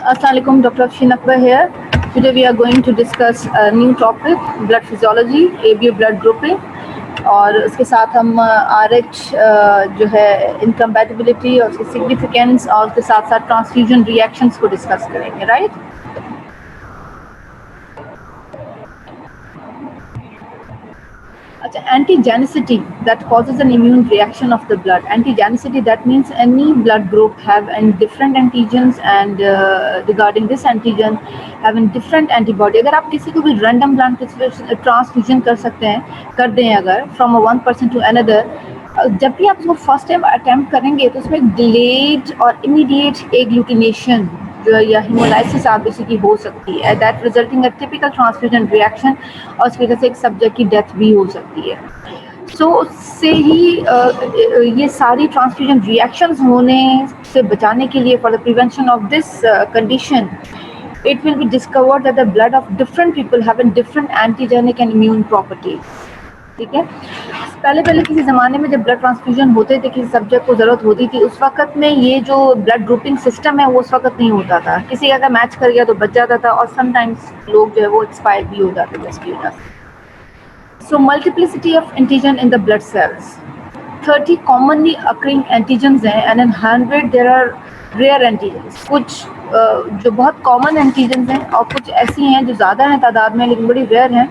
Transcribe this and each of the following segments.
Assalamualaikum, Dr. Afshin Akbar here. Today we are going to discuss a new topic, blood physiology, ABO blood grouping, और उसके साथ हम RH जो है incompatibility और उसकी सिग्निफिकेंस और उसके साथ साथ ट्रांसफ्यूजन रिएक्शंस को डिस्कस करेंगे, right? Antigenicity that causes an immune reaction of the blood. Antigenicity, that means any blood group having different antigens and regarding this antigen having different antibody. अगर आप किसी को भी random blood transfusion कर सकते हैं, कर दें अगर from one person to another, जब भी आप उसको फर्स्ट टाइम अटेम्प्ट करेंगे तो उसमें डिलेड और इमीडिएट एग्लूटिनेशन जो या हिमोलाइसिस आरबीसी की हो सकती है, that resulting a typical transfusion reaction, और उसकी वजह से एक सब्जेक्ट की डेथ भी हो सकती है। सो उससे ही ये सारी ट्रांसफ्यूजन रिएक्शंस होने से बचाने के लिए for the prevention of this condition, it will be discovered that the blood of different people have a different antigenic and immune properties. ठीक है, पहले किसी ज़माने में जब ब्लड ट्रांसफ्यूजन होते थे, किसी सब्जेक्ट को ज़रूरत होती थी, उस वक्त में ये जो ब्लड ग्रुपिंग सिस्टम है वो उस वक्त नहीं होता था। किसी का अगर मैच कर गया तो बच जाता था, और समटाइम्स लोग जो है वो एक्सपायर भी हो जाते थे इसकी वजह से। So multiplicity of antigen in the blood cells, 30 commonly occurring antigens हैं and in 100 there are rare antigens. कुछ जो बहुत कॉमन एंटीजन्स हैं और कुछ ऐसी हैं जो ज़्यादा हैं तादाद में लेकिन बड़ी रेयर हैं,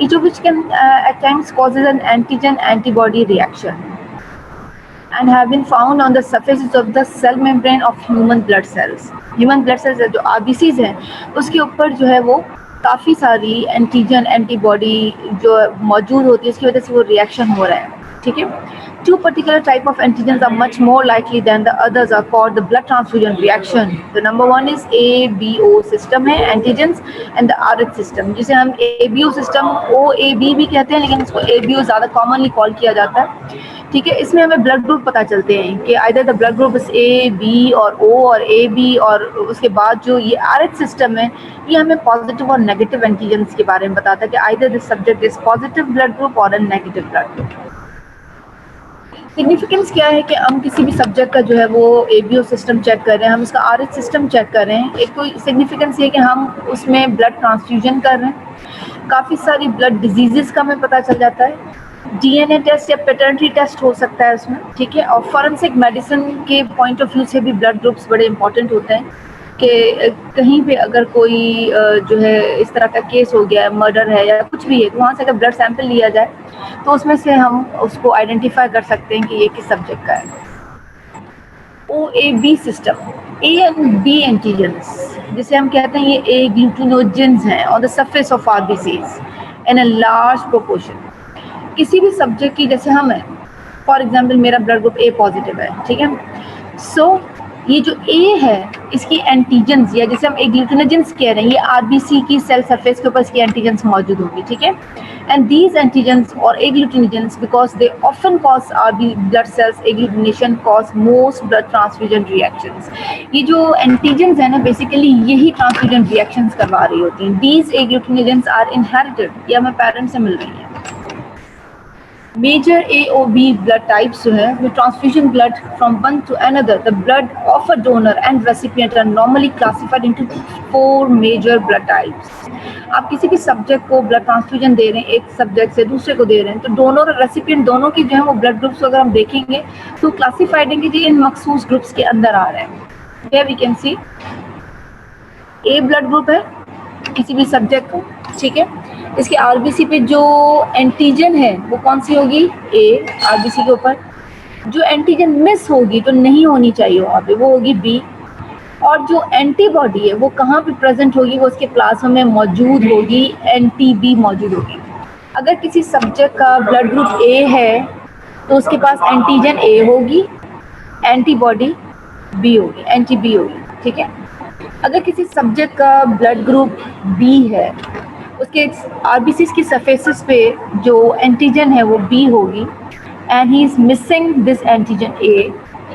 each of which can at times causes an antigen antibody reaction and have been found on the surfaces of the cell membrane of human blood cells. Human blood cells जो RBCs हैं उसके ऊपर जो है वो काफ़ी सारी एंटीजन एंटीबॉडी जो मौजूद होती है, उसकी वजह से वो रिएक्शन हो रहा है। ठीक है, two particular type of antigens are much more likely than the others are called the blood transfusion reaction. The number one is ABO system है antigens and the RH system, जिसे हम ABO system OAB भी कहते हैं, लेकिन इसको ABO ज़्यादा commonly call किया जाता है। ठीक है, इसमें हमें ब्लड ग्रुप पता चलते हैं कि either the blood group is A, B और O और AB, और उसके बाद जो ये RH system है ये हमें पॉजिटिव और नेगेटिव एंटीजेंस के बारे में बताता है कि either the subject is positive blood group or a negative blood group. Significance क्या है कि हम किसी भी सब्जेक्ट का जो है वो एबीओ सिस्टम चेक कर रहे हैं, हम उसका आरएच सिस्टम चेक कर रहे हैं। एक तो सिग्निफिकेंस ये कि हम उसमें ब्लड ट्रांसफ्यूजन कर रहे हैं। काफ़ी सारी ब्लड डिजीजेस का हमें पता चल जाता है। डीएनए टेस्ट या पैटर्निटी टेस्ट हो सकता है उसमें। ठीक है, और फॉरेंसिक मेडिसिन के पॉइंट ऑफ व्यू से भी ब्लड ग्रुप्स बड़े इंपॉर्टेंट होते हैं कि कहीं पे अगर कोई जो है इस तरह का केस हो गया है, मर्डर है या कुछ भी है, तो वहाँ से अगर ब्लड सैंपल लिया जाए तो उसमें से हम उसको आइडेंटिफाई कर सकते हैं कि ये किस सब्जेक्ट का है। OAB system, A and B antigens जिसे हम कहते हैं, ये ए ग्लूटिनोजेंस हैं on the surface of RBCs in a large proportion. किसी भी सब्जेक्ट की, जैसे हम है फॉर एग्जांपल मेरा ब्लड ग्रुप ए पॉजिटिव है, ठीक है, सो ये जो ए है इसकी एंटीजेंस या जैसे हम एग्लूटिनोजेंस कह रहे हैं, ये आरबीसी की सेल सरफेस के ऊपर इसकी एंटीजेंस मौजूद होगी। ठीक है, and these antigens or agglutinogens, because they often cause RB blood cells agglutination, cause most blood transfusion reactions. ये जो antigens है ना बेसिकली यही transfusion reactions करवा रही होती हैं। These agglutinogens are inherited, ये हमें पेरेंट्स से मिल रही हैं। Major AOB blood types जो है वो transfusion blood from one to another. The blood of a donor and recipient are normally classified into 4 major blood types. आप किसी भी सब्जेक्ट को ब्लड ट्रांसफ्यूजन दे रहे हैं, एक सब्जेक्ट से दूसरे को दे रहे हैं, तो डोनर और रेसिपिएंट दोनों की जो है वो ब्लड ग्रुप्स अगर हम देखेंगे तो क्लासिफाइड है कि जी इन मखसूस ग्रुप्स के अंदर आ रहे हैं। Here we can see A blood group है किसी भी सब्जेक्ट को, ठीक है, इसके आरबीसी पे जो एंटीजन है वो कौन सी होगी, ए आरबीसी के ऊपर। जो एंटीजन मिस होगी तो नहीं होनी चाहिए वहाँ पे, वो होगी बी। और जो एंटीबॉडी है वो कहाँ पे प्रेजेंट होगी, वो उसके प्लाज्मा में मौजूद होगी, एंटी-बी मौजूद होगी। अगर किसी सब्जेक्ट का ब्लड ग्रुप ए है तो उसके पास एंटीजन ए होगी, एंटीबॉडी बी होगी, एंटी-बी होगी। ठीक है, अगर किसी सब्जेक्ट का ब्लड ग्रुप बी है उसके आरबीसीज की सरफेसेस पे जो एंटीजन है वो बी होगी and he is missing this antigen ए।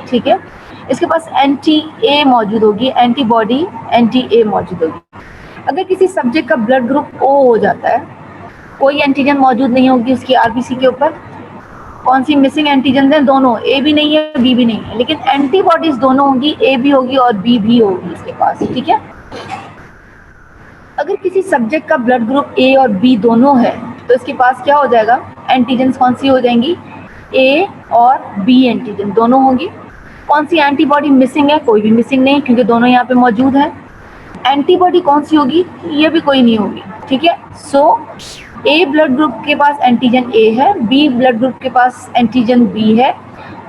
ठीक है, इसके पास एंटी ए मौजूद होगी, एंटीबॉडी एंटी ए मौजूद होगी। अगर किसी सब्जेक्ट का ब्लड ग्रुप ओ हो जाता है, कोई एंटीजन मौजूद नहीं होगी उसकी आरबीसी के ऊपर, कौन सी मिसिंग एंटीजन है? दोनों, ए भी नहीं है बी भी नहीं है, लेकिन एंटीबॉडीज दोनों होंगी, ए भी होगी और बी भी होगी इसके पास, ठीक है। अगर किसी सब्जेक्ट का ब्लड ग्रुप ए और बी दोनों है तो इसके पास क्या हो जाएगा? एंटीजन कौन सी हो जाएंगी? ए और बी एंटीजन दोनों होंगी। कौन सी एंटीबॉडी मिसिंग है? कोई भी मिसिंग नहीं, क्योंकि दोनों यहाँ पे मौजूद है। एंटीबॉडी कौन सी होगी? ये भी कोई नहीं होगी, ठीक है। सो ए ब्लड ग्रुप के पास एंटीजन ए है, बी ब्लड ग्रुप के पास एंटीजन बी है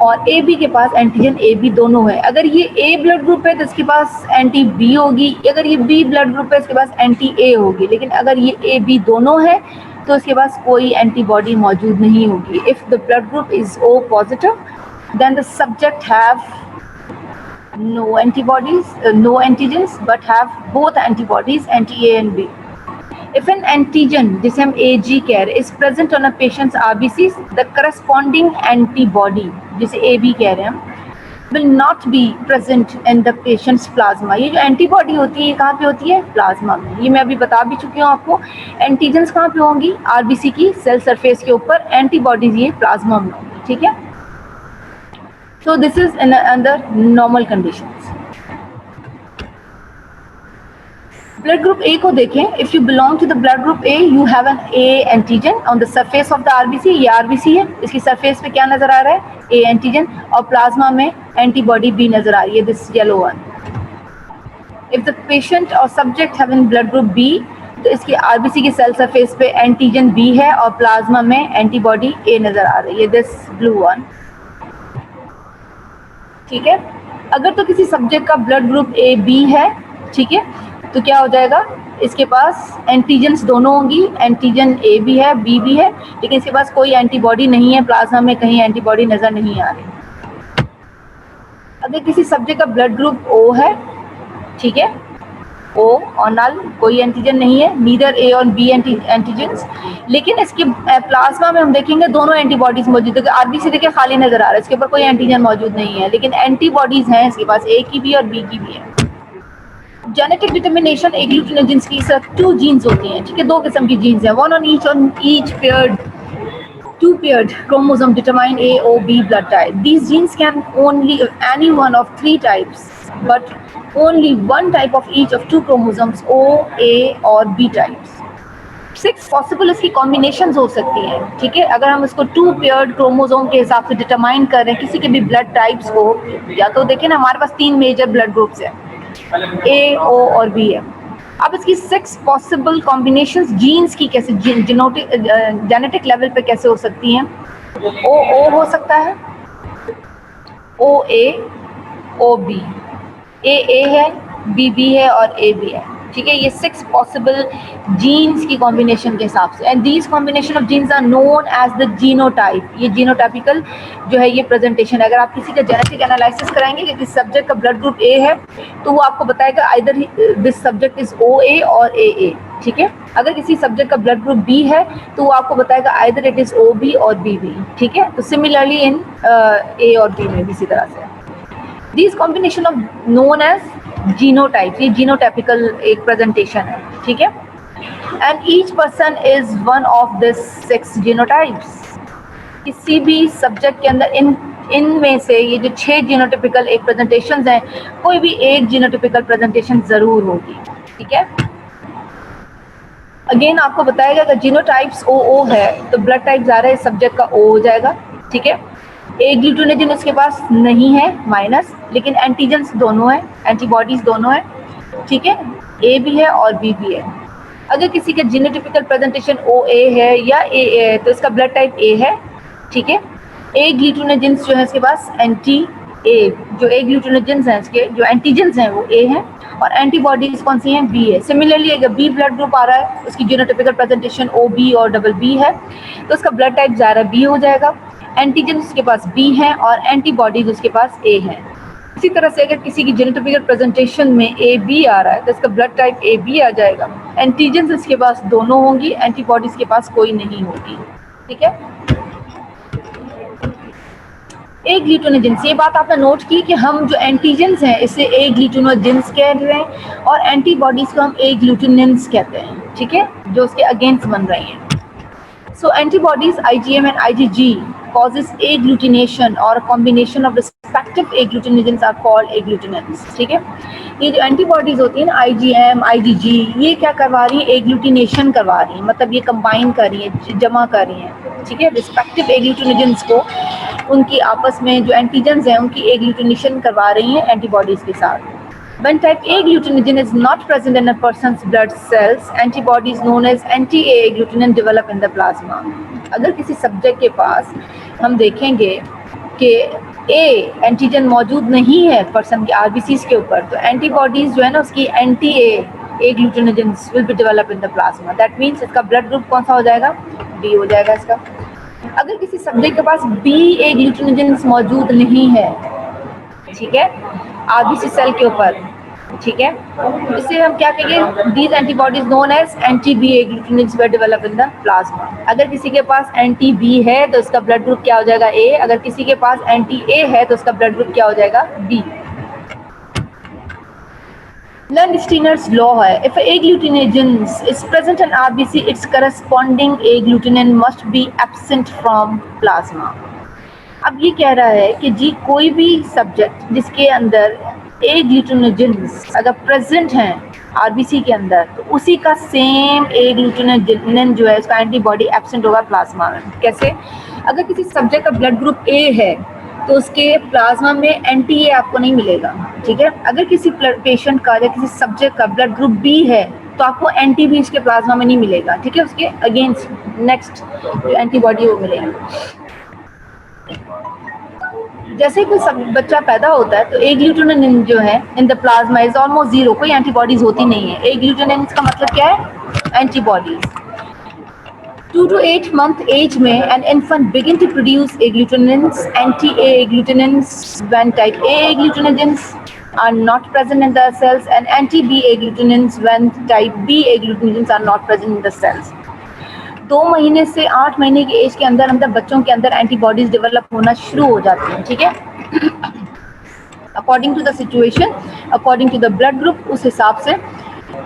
और ए बी के पास एंटीजन ए बी दोनों है। अगर ये ए ब्लड ग्रुप है तो इसके पास एंटी बी होगी, अगर ये बी ब्लड ग्रुप है इसके पास एंटी ए होगी, लेकिन अगर ये ए बी दोनों है तो इसके पास कोई एंटीबॉडी मौजूद नहीं होगी। If the blood group is O positive then the subject have no antibodies, no antigens, but have both antibodies, anti-A and B. If an antigen, जिसे हम AG कह रहे हैं, is present on a patient's RBCs, the corresponding antibody, जिसे AB कह रहे हैं हम, will not be present in the patient's plasma. ये जो एंटीबॉडी होती है ये कहाँ पे होती है? प्लाज्मा में। ये मैं अभी बता भी चुकी हूँ आपको। एंटीजेंस कहाँ पे होंगी? आरबीसी की सेल सरफेस के ऊपर, एंटीबॉडीज ये प्लाज्मा में होंगी, ठीक है। So this is under normal conditions. Blood group A को देखें. If you belong to the blood group A, you have an A antigen on the surface of the RBC. ये RBC है, इसकी surface पे क्या नजर आ रहा है? A antigen, और प्लाज्मा में antibody B नजर आ रही है, this yellow one. If the patient or subject having blood group B, तो इसकी RBC की सेल सरफेस पे एंटीजन B है और प्लाज्मा में एंटीबॉडी A नजर आ रही है, this blue one. ठीक है। अगर तो किसी सब्जेक्ट का ब्लड ग्रुप ए बी है, ठीक है, तो क्या हो जाएगा? इसके पास एंटीजेंस दोनों होंगी, एंटीजन ए भी है बी भी है, लेकिन इसके पास कोई एंटीबॉडी नहीं है, प्लाज्मा में कहीं एंटीबॉडी नजर नहीं आ रही। अगर किसी सब्जेक्ट का ब्लड ग्रुप ओ है, ठीक है, ओ और नल, कोई एंटीजन नहीं है, नीदर ए और बी एंटीजेंस, लेकिन इसके प्लाज्मा में हम देखेंगे दोनों एंटीबॉडीज मौजूद है। आरबीसी देखिए खाली नजर आ रहा है, इसके ऊपर कोई एंटीजन मौजूद नहीं है, लेकिन एंटीबॉडीज हैं इसके पास, ए की भी और बी की भी है। जेनेटिक डिटर्मिनेशन एग्लूटिनोजेंस की टू जीन्स होती हैं, ठीक है, दो किस्म की जीन्स हैं, one on each paired two paired chromosome determine A or B blood type. These genes can only any one of three types, but only one type of each of two chromosomes, O, A और B types. 6 possible इसकी combinations हो सकती हैं, ठीक है। अगर हम इसको टू पेयर्ड क्रोमोसोम के हिसाब से डिटरमाइन कर रहे हैं किसी के भी ब्लड टाइप्स को, या तो देखें ना हमारे पास 3 मेजर ब्लड ग्रुप्स हैं, A, O और B है। अब इसकी 6 पॉसिबल कॉम्बिनेशंस जीन्स की कैसे जेनेटिक लेवल पे कैसे हो सकती हैं? O हो सकता है, OA, OB, AA है, BB है और AB है, ठीक है। ये 6 पॉसिबल जीन्स की कॉम्बिनेशन के हिसाब से, and these combination of genes are known as the genotype. ये जीनोटाइपिकल जो है ये प्रेजेंटेशन है। अगर आप किसी का जेनेटिक एनालिसिस कराएंगे कि किस सब्जेक्ट का ब्लड ग्रुप ए है तो वो आपको बताएगा either this subject is OA और AA, ठीक है। अगर किसी सब्जेक्ट का ब्लड ग्रुप बी है तो वो आपको बताएगा आइदर इट इज OB और BB, ठीक है। तो सिमिलरली इन A और B में भी इसी तरह से these combination of known as genotype, ये जीनोटाइपिकल एक प्रेजेंटेशन है, ठीक है। And each person is one of this 6 genotypes. किसी भी सब्जेक्ट के अंदर इनमें से ये जो 6 जीनोटिपिकल एक प्रेजेंटेशंस हैं, कोई भी एक जीनोटिपिकल प्रेजेंटेशन जरूर होगी, ठीक है। अगेन आपको बताएगा अगर जीनोटाइप्स OO है तो ब्लड टाइप जा रहा है सब्जेक्ट का O हो जाएगा, ठीक है। ए ग्लूटिनोजन उसके पास नहीं है माइनस, लेकिन एंटीजेंस दोनों है, एंटीबॉडीज दोनों है, ठीक है। ए भी है और बी भी है। अगर किसी का जीनोटिपिकल प्रेजेंटेशन OA है या AA है तो इसका ब्लड टाइप A है, ठीक है। ए ग्लूटिनोजेंस जो है इसके पास एंटी A, जो ए ग्लूटिनोजेंस हैं इसके जो एंटीजेंस हैं वो A हैं और एंटीबॉडीज कौन सी हैं? B है। सिमिलरली अगर B ब्लड ग्रुप आ रहा है उसकी जीनोटिपिकल प्रेजेंटेशन OB और B है तो उसका ब्लड टाइप जा रहा है B हो जाएगा। एंटीजन उसके पास B है और एंटीबॉडीज उसके पास A है। इसी तरह से अगर किसी की जेनेटिक प्रेजेंटेशन में AB आ रहा है तो इसका ब्लड टाइप AB आ जाएगा। एंटीजन इसके पास दोनों होंगी, एंटीबॉडीज के पास कोई नहीं होगी, ठीक है। ए ग्लूटिनोजेंस, ये बात आपने नोट की कि हम जो एंटीजेंस हैं इसे ए ग्लूटिनोजेंस कह रहे हैं और एंटीबॉडीज को हम ए ग्लूटिनेंस कहते हैं, ठीक है, जो उसके अगेंस्ट बन रही हैं। So antibodies IgM and IgG causes agglutination or a combination of respective agglutinogens are called agglutinins. ठीक है, ये जो एंटीबॉडीज होती है ना IgM, IgG, ये क्या करवा रही है, एग्लूटिनेशन करवा रही है, मतलब ये कंबाइन कर रही है, जमा कर रही है, ठीक है, रिस्पेक्टिव एग्लूटिनोजेंस को उनकी आपस में जो एंटीजेंस हैं उनकी एग्लूटिनेशन करवा रही है एंटीबॉडीज के साथ. When type A agglutinogen is not present in a person's blood cells, antibodies known as anti-A agglutinin develop in the plasma. अगर किसी सब्जेक्ट के पास हम देखेंगे कि A एंटीजन मौजूद नहीं है पर्सन के RBCs के ऊपर, तो एंटीबॉडीज जो है ना उसकी anti-A agglutinogens will be developed in the plasma. That means इसका ब्लड ग्रुप कौन सा हो जाएगा, B हो जाएगा इसका. अगर किसी सब्जेक्ट के पास B agglutinogens मौजूद नहीं है, ठीक है, RBC सेल के ऊपर, ठीक है, इससे हम क्या कहेंगे, these antibodies known as anti B agglutinogens were developed in the plasma. अगर किसी के पास एंटी-B है तो उसका ब्लड ग्रुप क्या हो जाएगा, A. अगर किसी के पास एंटी-A है तो उसका ब्लड ग्रुप क्या हो जाएगा, B. Lund-Steiner's law है, if agglutinogen is present in RBC, its corresponding agglutinin must be absent from plasma. अब ये कह रहा है कि जी कोई भी सब्जेक्ट जिसके अंदर एग्लूटिनोजेंस अगर प्रेजेंट हैं आरबीसी के अंदर, तो उसी का सेम एग्लूटिनोजेन जो है उसका एंटीबॉडी एब्सेंट होगा प्लाज्मा में. कैसे, अगर किसी सब्जेक्ट का ब्लड ग्रुप ए है तो उसके प्लाज्मा में एंटी ए आपको नहीं मिलेगा, ठीक है. अगर किसी पेशेंट का या किसी सब्जेक्ट का ब्लड ग्रुप बी है तो आपको एंटी बी उसके प्लाज्मा में नहीं मिलेगा, ठीक है, उसके अगेंस्ट नेक्स्ट जो एंटीबॉडी वो मिलेगी. जैसे कोई बच्चा पैदा होता है तो एग्लूटिनिन जो है in the plasma is almost zero, कोई एंटीबॉडीज होती नहीं है. एग्लूटिनिन का मतलब क्या है, एंटीबॉडीज. 2 to 8 month age में an infant begin to produce agglutinins, anti-A agglutinins when type A agglutinogens are not present in the cells, and anti-B agglutinins when type B agglutinogens are not present in the cells. 2 महीने से 8 महीने की as के अंदर मतलब बच्चों के अंदर एंटीबॉडीज डेवलप होना शुरू हो जाती हैं, ठीक है, according to the situation, according to the blood group, उस हिसाब से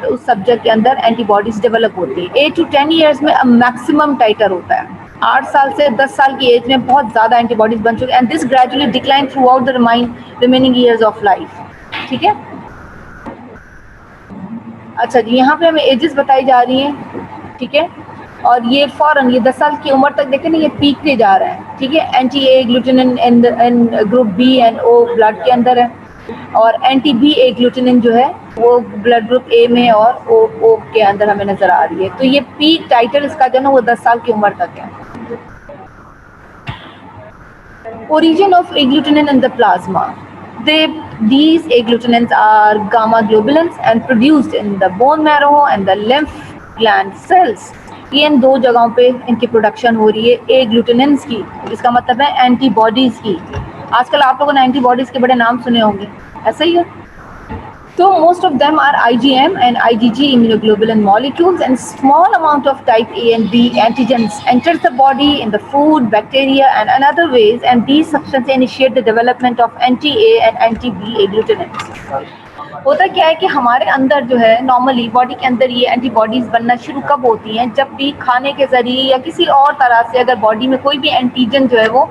उस सब्जेक्ट के अंदर एंटीबॉडीज डेवलप होती है. 8 to 10 ईयर्स में मैक्सिमम टाइटर होता है. 8 साल से 10 साल की एज में बहुत ज़्यादा एंटीबॉडीज बन चुके हैं, and this gradually decline through out the remaining years of life, ठीक है. अच्छा जी, यहाँ पे हमें एजेस बताई जा रही हैं, ठीक है, और ये फॉरन ये 10 साल की उम्र तक देखें ना, ये पीकते जा रहा है, ठीक है. Anti A agglutinin in group B and O blood के अंदर है, और एंटी-B एग्लूटिनिन जो है वो ब्लड ग्रुप A में और O के अंदर हमें नजर आ रही है. तो ये पीक टाइटल इसका जो है ना वो 10 साल की उम्र तक है. Origin of agglutinin in the plasma. These agglutinins are gamma globulins and produced in the bone marrow and the lymph gland cells. ये इन 2 जगहों पे इनकी प्रोडक्शन हो रही है एग्लूटिनिन्स की, इसका मतलब है एंटीबॉडीज की. आजकल आप लोगों ने एंटीबॉडीज के बड़े नाम सुने होंगे, ऐसा ही है. तो most of them are IgM and IgG immunoglobulin molecules, and small amount of type A and B antigens enters the body in the food, bacteria and other ways, and these substances initiate the development of anti-A and anti-B agglutinins. होता क्या है कि हमारे अंदर जो है normally body के अंदर ये एंटीबॉडीज बनना शुरू कब होती हैं, जब भी खाने के जरिए या किसी और तरह से अगर बॉडी में कोई भी एंटीजन जो है वो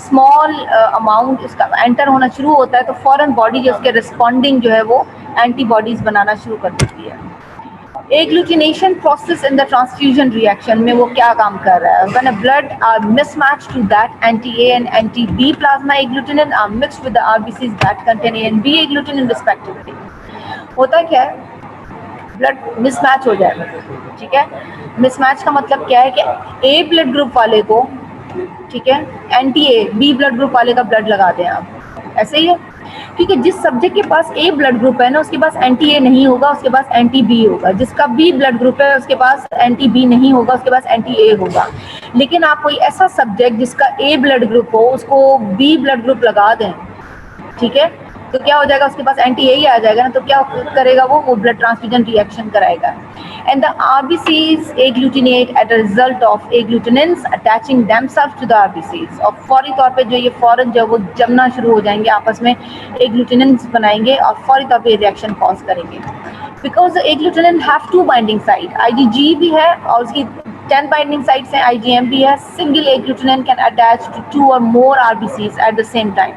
स्मॉल अमाउंट उसका एंटर होना शुरू होता है, तो फौरन बॉडी जो उसके रिस्पॉन्डिंग जो है वो एंटीबॉडीज बनाना शुरू कर देती है. Agglutination process in the transfusion reaction में वो क्या काम कर रहा है, when a blood are mismatch to that anti A and anti B plasma agglutinin are mixed with the RBCs that contain A and B agglutinin respectively. होता क्या है, ब्लड मिसमैच हो जाएगा, ठीक है. मिसमैच का मतलब क्या है कि A ब्लड ग्रुप वाले को, ठीक है, एंटी-A B ब्लड ग्रुप वाले का ब्लड लगा दें आप, ऐसे ही है, क्योंकि जिस सब्जेक्ट के पास A ब्लड ग्रुप है ना उसके पास एंटी-A नहीं होगा, उसके पास एंटी-B होगा. जिसका B ब्लड ग्रुप है उसके पास एंटी-B नहीं होगा, उसके पास एंटी-A होगा. लेकिन आप कोई ऐसा सब्जेक्ट जिसका A ब्लड ग्रुप हो उसको B ब्लड ग्रुप लगा दें, ठीक है, तो क्या हो जाएगा, उसके पास एंटी-A ही आ जाएगा ना, तो क्या करेगा वो ब्लड ट्रांसफ्यूजन रिएक्शन कराएगा. And the RBCs agglutinate at a result of agglutinins attaching themselves to the RBCs. और फौरी तौर पे जो ये फौरन जो वो जमना शुरू हो जाएंगे, आपस में एग्लूटिनिन्स बनाएंगे और फौरी तौर पे रिएक्शन कॉज करेंगे. Because agglutinin have 2 binding side, IgG भी है और उसकी 10 बाइंडिंग साइट्स हैं, IgM भी है. Single agglutinin can attach to 2 or more RBCs at the same time.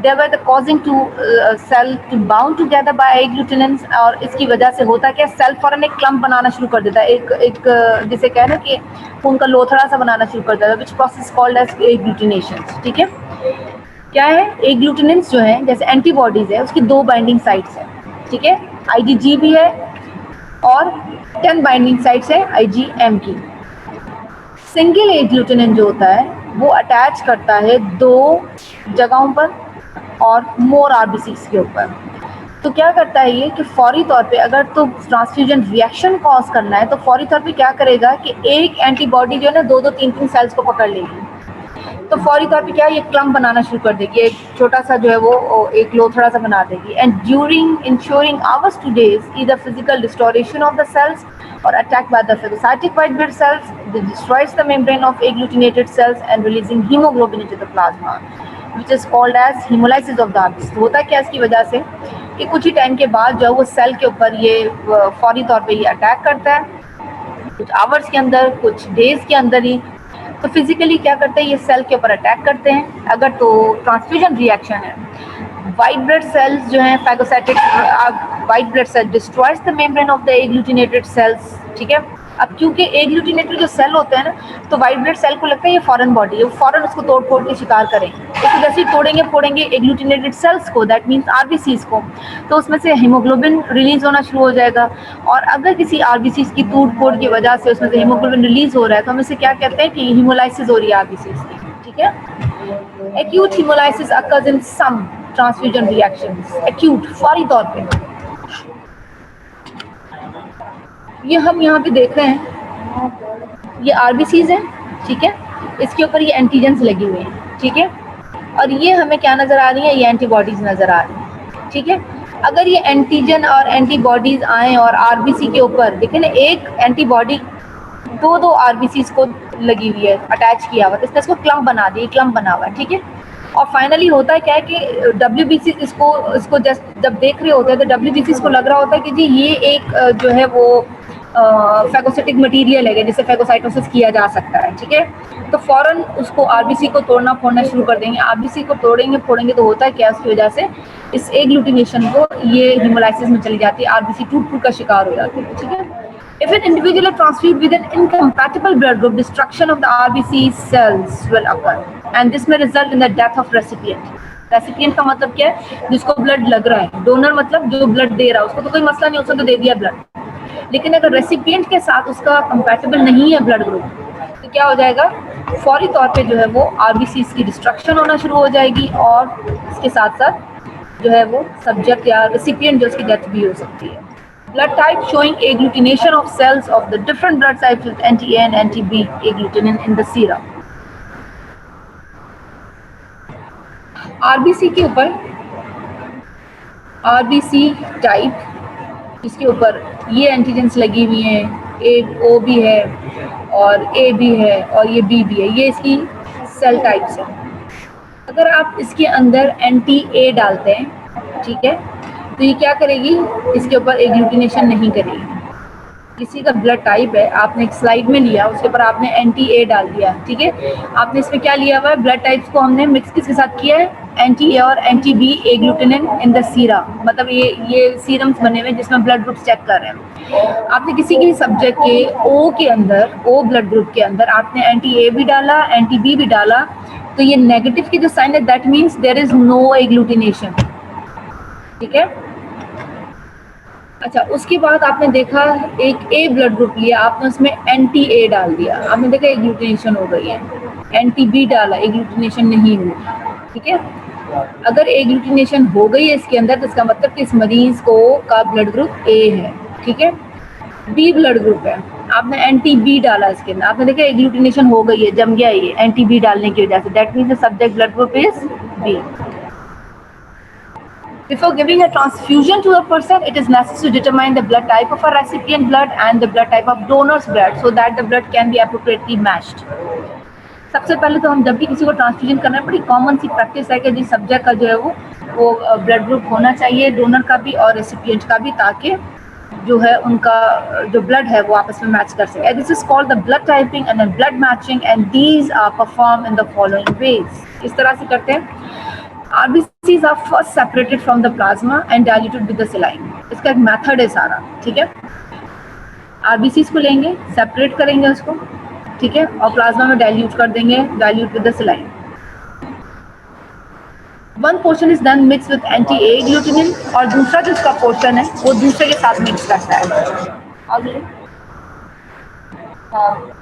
Thereby the causing to cell to bound together by agglutinins. और इसकी वजह से होता क्या, सेल फौरन एक क्लम्प बनाना शुरू कर देता है, एक जिसे कह रहे हैं कि खून का लोथड़ा सा बनाना शुरू कर देता है, which process called as agglutination. ठीक है, क्या है एग्लूटिनिन्स जो है, जैसे एंटीबॉडीज है, उसकी 2 बाइंडिंग साइट्स हैं. ठीक है, IgG भी है और 10 बाइंडिंग साइट्स है IgM की. सिंगल एग्लूटिनिन जो होता है वो अटैच करता है 2 जगहों पर और मोर RBCs के ऊपर. तो क्या करता है ये कि फौरी तौर पे अगर तो ट्रांसफ्यूजन रिएक्शन कॉज करना है तो फौरी तौर पे क्या करेगा कि एक एंटीबॉडी जो है ना 2-2 3-3 सेल्स को पकड़ लेगी. तो फौरी तौर पे क्या ये क्लम्प बनाना शुरू कर देगी, एक छोटा सा जो है वो एक लोथड़ा सा बना देगी. And during ensuing hours to days either physical distortion of the cells or attacked by the phagocytic white blood cells, they destroys the membrane of agglutinated cells and releasing hemoglobin into the plasma, which is called as hemolysis of the RBC. तो होता क्या इसकी वजह से कि कुछ ही time के बाद जो वो सेल के ऊपर ये फौरी तौर पे ये अटैक करता है, कुछ आवर्स के अंदर, कुछ डेज के अंदर ही. तो फिजिकली क्या करते हैं, ये सेल के ऊपर अटैक करते हैं. अगर तो ट्रांसफ्यूजन रिएक्शन है, वाइट ब्लड सेल्स जो हैं phagocytic white blood cell destroys the membrane of the agglutinated cells. ठीक है, अब क्योंकि एग्लूटिनेटेड जो सेल होते हैं ना, तो वाइट ब्लड सेल को लगता है ये फॉरेन बॉडी है, वो फॉरेन उसको तोड़ फोड़ के शिकार करें. तो जैसे ही तोड़ेंगे फोड़ेंगे एग्लूटिनेटेड सेल्स को, दैट मीन्स RBCs को, तो उसमें से हीमोग्लोबिन रिलीज होना शुरू हो जाएगा. और अगर किसी RBCs की टूट फोड़ की वजह से उसमें से हीमोग्लोबिन रिलीज हो रहा है तो हम इसे क्या कहते हैं कि हीमोलाइसिस हो रही है RBCs की. ठीक है, acute haemolysis occurs in some transfusion reactions. Acute फौरी तौर पे. ये हम यहाँ पे देख रहे हैं, ये RBCs हैं. ठीक है, इसके ऊपर ये एंटीजेंस लगे हुए हैं. ठीक है, और ये हमें क्या नज़र आ रही है, ये एंटीबॉडीज़ नज़र आ रही हैं. ठीक है, अगर ये एंटीजन और एंटीबॉडीज़ आएँ और RBC के ऊपर देखें ना, एक एंटीबॉडी 2-2 RBCs को लगी हुई है, अटैच किया हुआ, तो इसने इसको क्लम्प बना दिया, क्लम्प बना हुआ है. ठीक है, और फाइनली होता है क्या है कि WBC इसको जब देख रहे होते हैं तो WBC को लग रहा होता है कि जी ये एक जो है वो फैगोसाइटिक मटेरियल है जिससे फैगोसाइटोसिस किया जा सकता है. ठीक है, तो फौरन उसको RBC को तोड़ना फोड़ना शुरू कर देंगे. RBC को तोड़ेंगे फोड़ेंगे तो होता है क्या, उसकी वजह से इस एग्लूटिनेशन को ये हीमोलाइसिस में चली जाती है, RBC टूट फूट का शिकार हो जाती है. ठीक है, if an individual is transfused with an incompatible blood group, destruction of the RBC cells will occur and this may result in the death of recipient. Recipient का मतलब क्या है, जिसको ब्लड लग रहा है. डोनर मतलब जो ब्लड दे रहा है, उसको तो कोई मसला नहीं, उसने तो दे दिया ब्लड. लेकिन अगर रेसिपिएंट के साथ उसका कंपैटिबल नहीं है ब्लड ग्रुप, तो क्या हो जाएगा, फौरी तौर पे जो है वो RBCs की डिस्ट्रक्शन होना शुरू हो जाएगी और इसके साथ साथ जो है वो सब्जेक्ट या रेसिपिएंट जो उसकी डेथ भी हो सकती है. Blood type showing agglutination of cells of the different blood types with anti-A and anti-B agglutinin in the serum. RBC के ऊपर RBC टाइप, इसके ऊपर ये एंटीजेंस लगी हुई हैं, O भी है और A भी है और ये B भी है, ये इसकी सेल टाइप्स हैं. अगर आप इसके अंदर anti-A डालते हैं, ठीक है, तो ये क्या करेगी, इसके ऊपर एग्लूटिनेशन नहीं करेगी. किसी का ब्लड टाइप है, आपने एक स्लाइड में लिया, उसके ऊपर आपने anti-A डाल दिया. ठीक है, आपने इसमें क्या लिया हुआ है, ब्लड टाइप्स को हमने मिक्स किसके साथ किया है, anti-A और anti-B एग्लूटिनिन इन द सीरा. मतलब ये सीरम्स बने हुए जिसमें ब्लड ग्रुप चेक कर रहे हैं. आपने किसी की सब्जेक्ट के O के अंदर, O ब्लड ग्रुप के अंदर आपने anti-A भी डाला, anti-B भी डाला, तो ये नेगेटिव की जो साइन है, that means there is no agglutination. ठीक है, अच्छा, उसके बाद आपने देखा एक A ब्लड ग्रुप लिया, आपने उसमें anti-A डाल दिया, आपने देखा एग्लूटिनेशन हो गई है. anti-B डाला, एग्लूटिनेशन नहीं हुई. ठीक है, अगर एग्लूटिनेशन हो गई है इसके अंदर तो इसका मतलब कि इस मरीज को का ब्लड ग्रुप A है. ठीक है, B ब्लड ग्रुप है, आपने anti-B डाला इसके अंदर, आपने देखा एग्लूटिनेशन हो गई है, जम गया ये anti-B डालने की वजह से, that means the subject blood group is B. Before giving a transfusion to a person, it is necessary to determine the blood type of a recipient blood and the blood type of donor's blood so that the blood can be appropriately matched. सबसे पहले तो हम जब भी किसी को transfusion करना है, बड़ी कॉमन सी प्रैक्टिस है कि जिस सब्जेक्ट का जो है वो ब्लड ग्रुप होना चाहिए, डोनर का भी और रेसिपिएंट का भी, ताकि जो है उनका जो ब्लड है वो आपस में मैच कर सके. This is called the blood typing and blood matching and these are perform in the following ways. इस तरह से करते हैं. RBCs are first separated from the plasma and diluted with the saline. इसका एक मेथड है सारा. ठीक है. RBCs को लेंगे, सेपरेट करेंगे उसको, ठीक है, और प्लाज्मा में डाइल्यूट कर देंगे, dilute with the saline. One portion is done mix with anti agglutinin और दूसरा जो इसका पोर्शन है वो दूसरे के साथ मिक्स करता है. आगे. हाँ.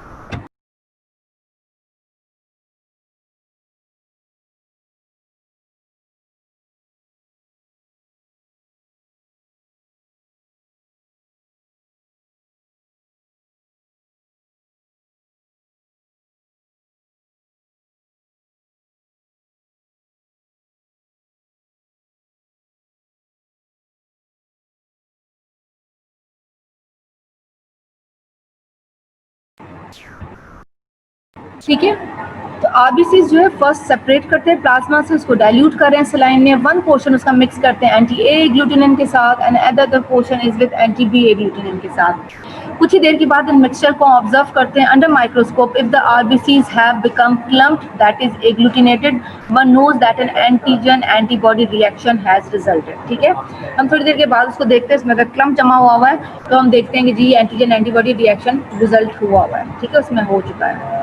ठीक है. तो आरबीसी जो है फर्स्ट सेपरेट करते हैं प्लाज्मा से, उसको डाइल्यूट कर रहे हैं सलाइन में. वन पोर्शन उसका मिक्स करते हैं एंटी ए ग्लूटिनिन के साथ and other portion is with anti B agglutinin के साथ. कुछ ही देर के बाद इन मिक्सचर को ऑब्जर्व करते हैं under microscope. If the RBCs have become clumped that is agglutinated, one knows that an antigen antibody reaction has resulted. ठीक है. हम थोड़ी देर के बाद उसको देखते हैं. इसमें अगर क्लम्प जमा हुआ है तो हम देखते हैं कि जी एंटीजन एंटीबॉडी रिएक्शन रिजल्ट हुआ है. ठीक है, उसमें हो चुका है.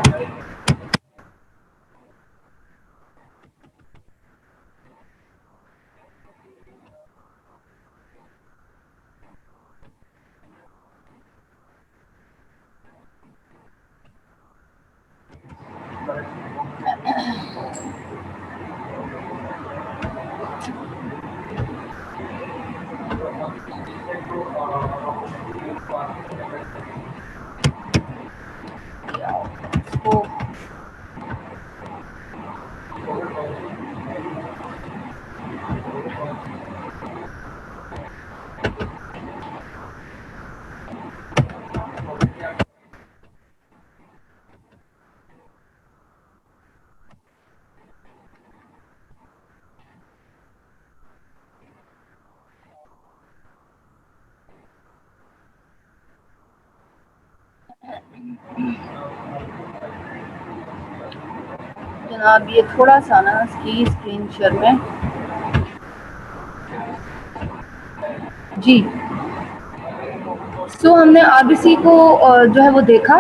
जनाब ये थोड़ा सा ना इसकी स्क्रीन शेयर में. जी. सो हमने आरबीसी को जो है वो देखा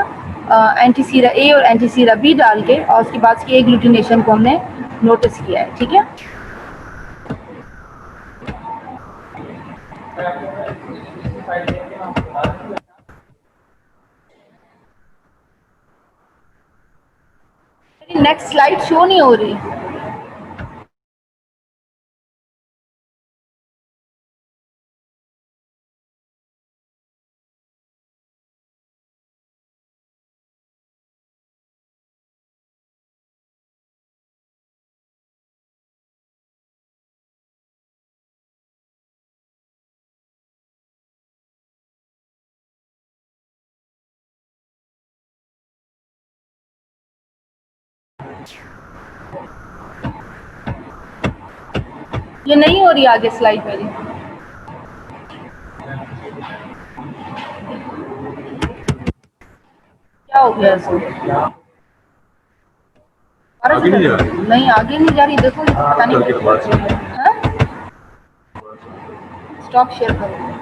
एंटीसीरा ए और एंटीसीरा बी डाल के, और उसके बाद इसकी एग्लूटिनेशन को हमने नोटिस किया है. ठीक है. नेक्स्ट स्लाइड शो नहीं हो रही. ये नहीं हो रही आगे स्लाइड मेरी. क्या हो गया इसको? नहीं आगे नहीं जा रही. देखो पता नहीं. स्टॉप शेयर करो.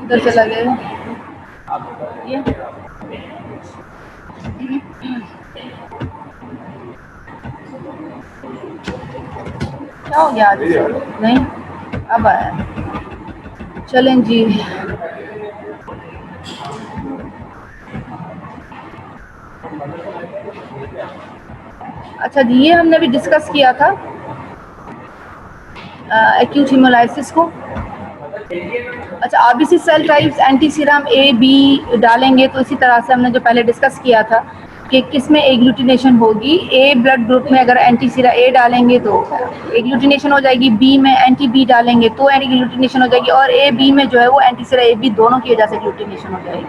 इधर चला गया ये. क्या हो गया आज? नहीं अब आया. चलें जी. अच्छा जी, ये हमने भी डिस्कस किया था एक्यूट हीमोलाइसिस को. अच्छा, RBC cell types anti serum A B डालेंगे तो इसी तरह से हमने जो पहले डिस्कस किया था कि किस में एग्लूटिनेशन होगी। ए ब्लड ग्रुप में अगर एंटी सीरा ए डालेंगे तो एग्लूटिनेशन हो जाएगी, बी में एंटी बी डालेंगे तो एग्लूटिनेशन हो जाएगी, और ए बी में जो है वो एंटी सीरा ए बी दोनों की वजह से एग्लूटिनेशन हो जाएगी।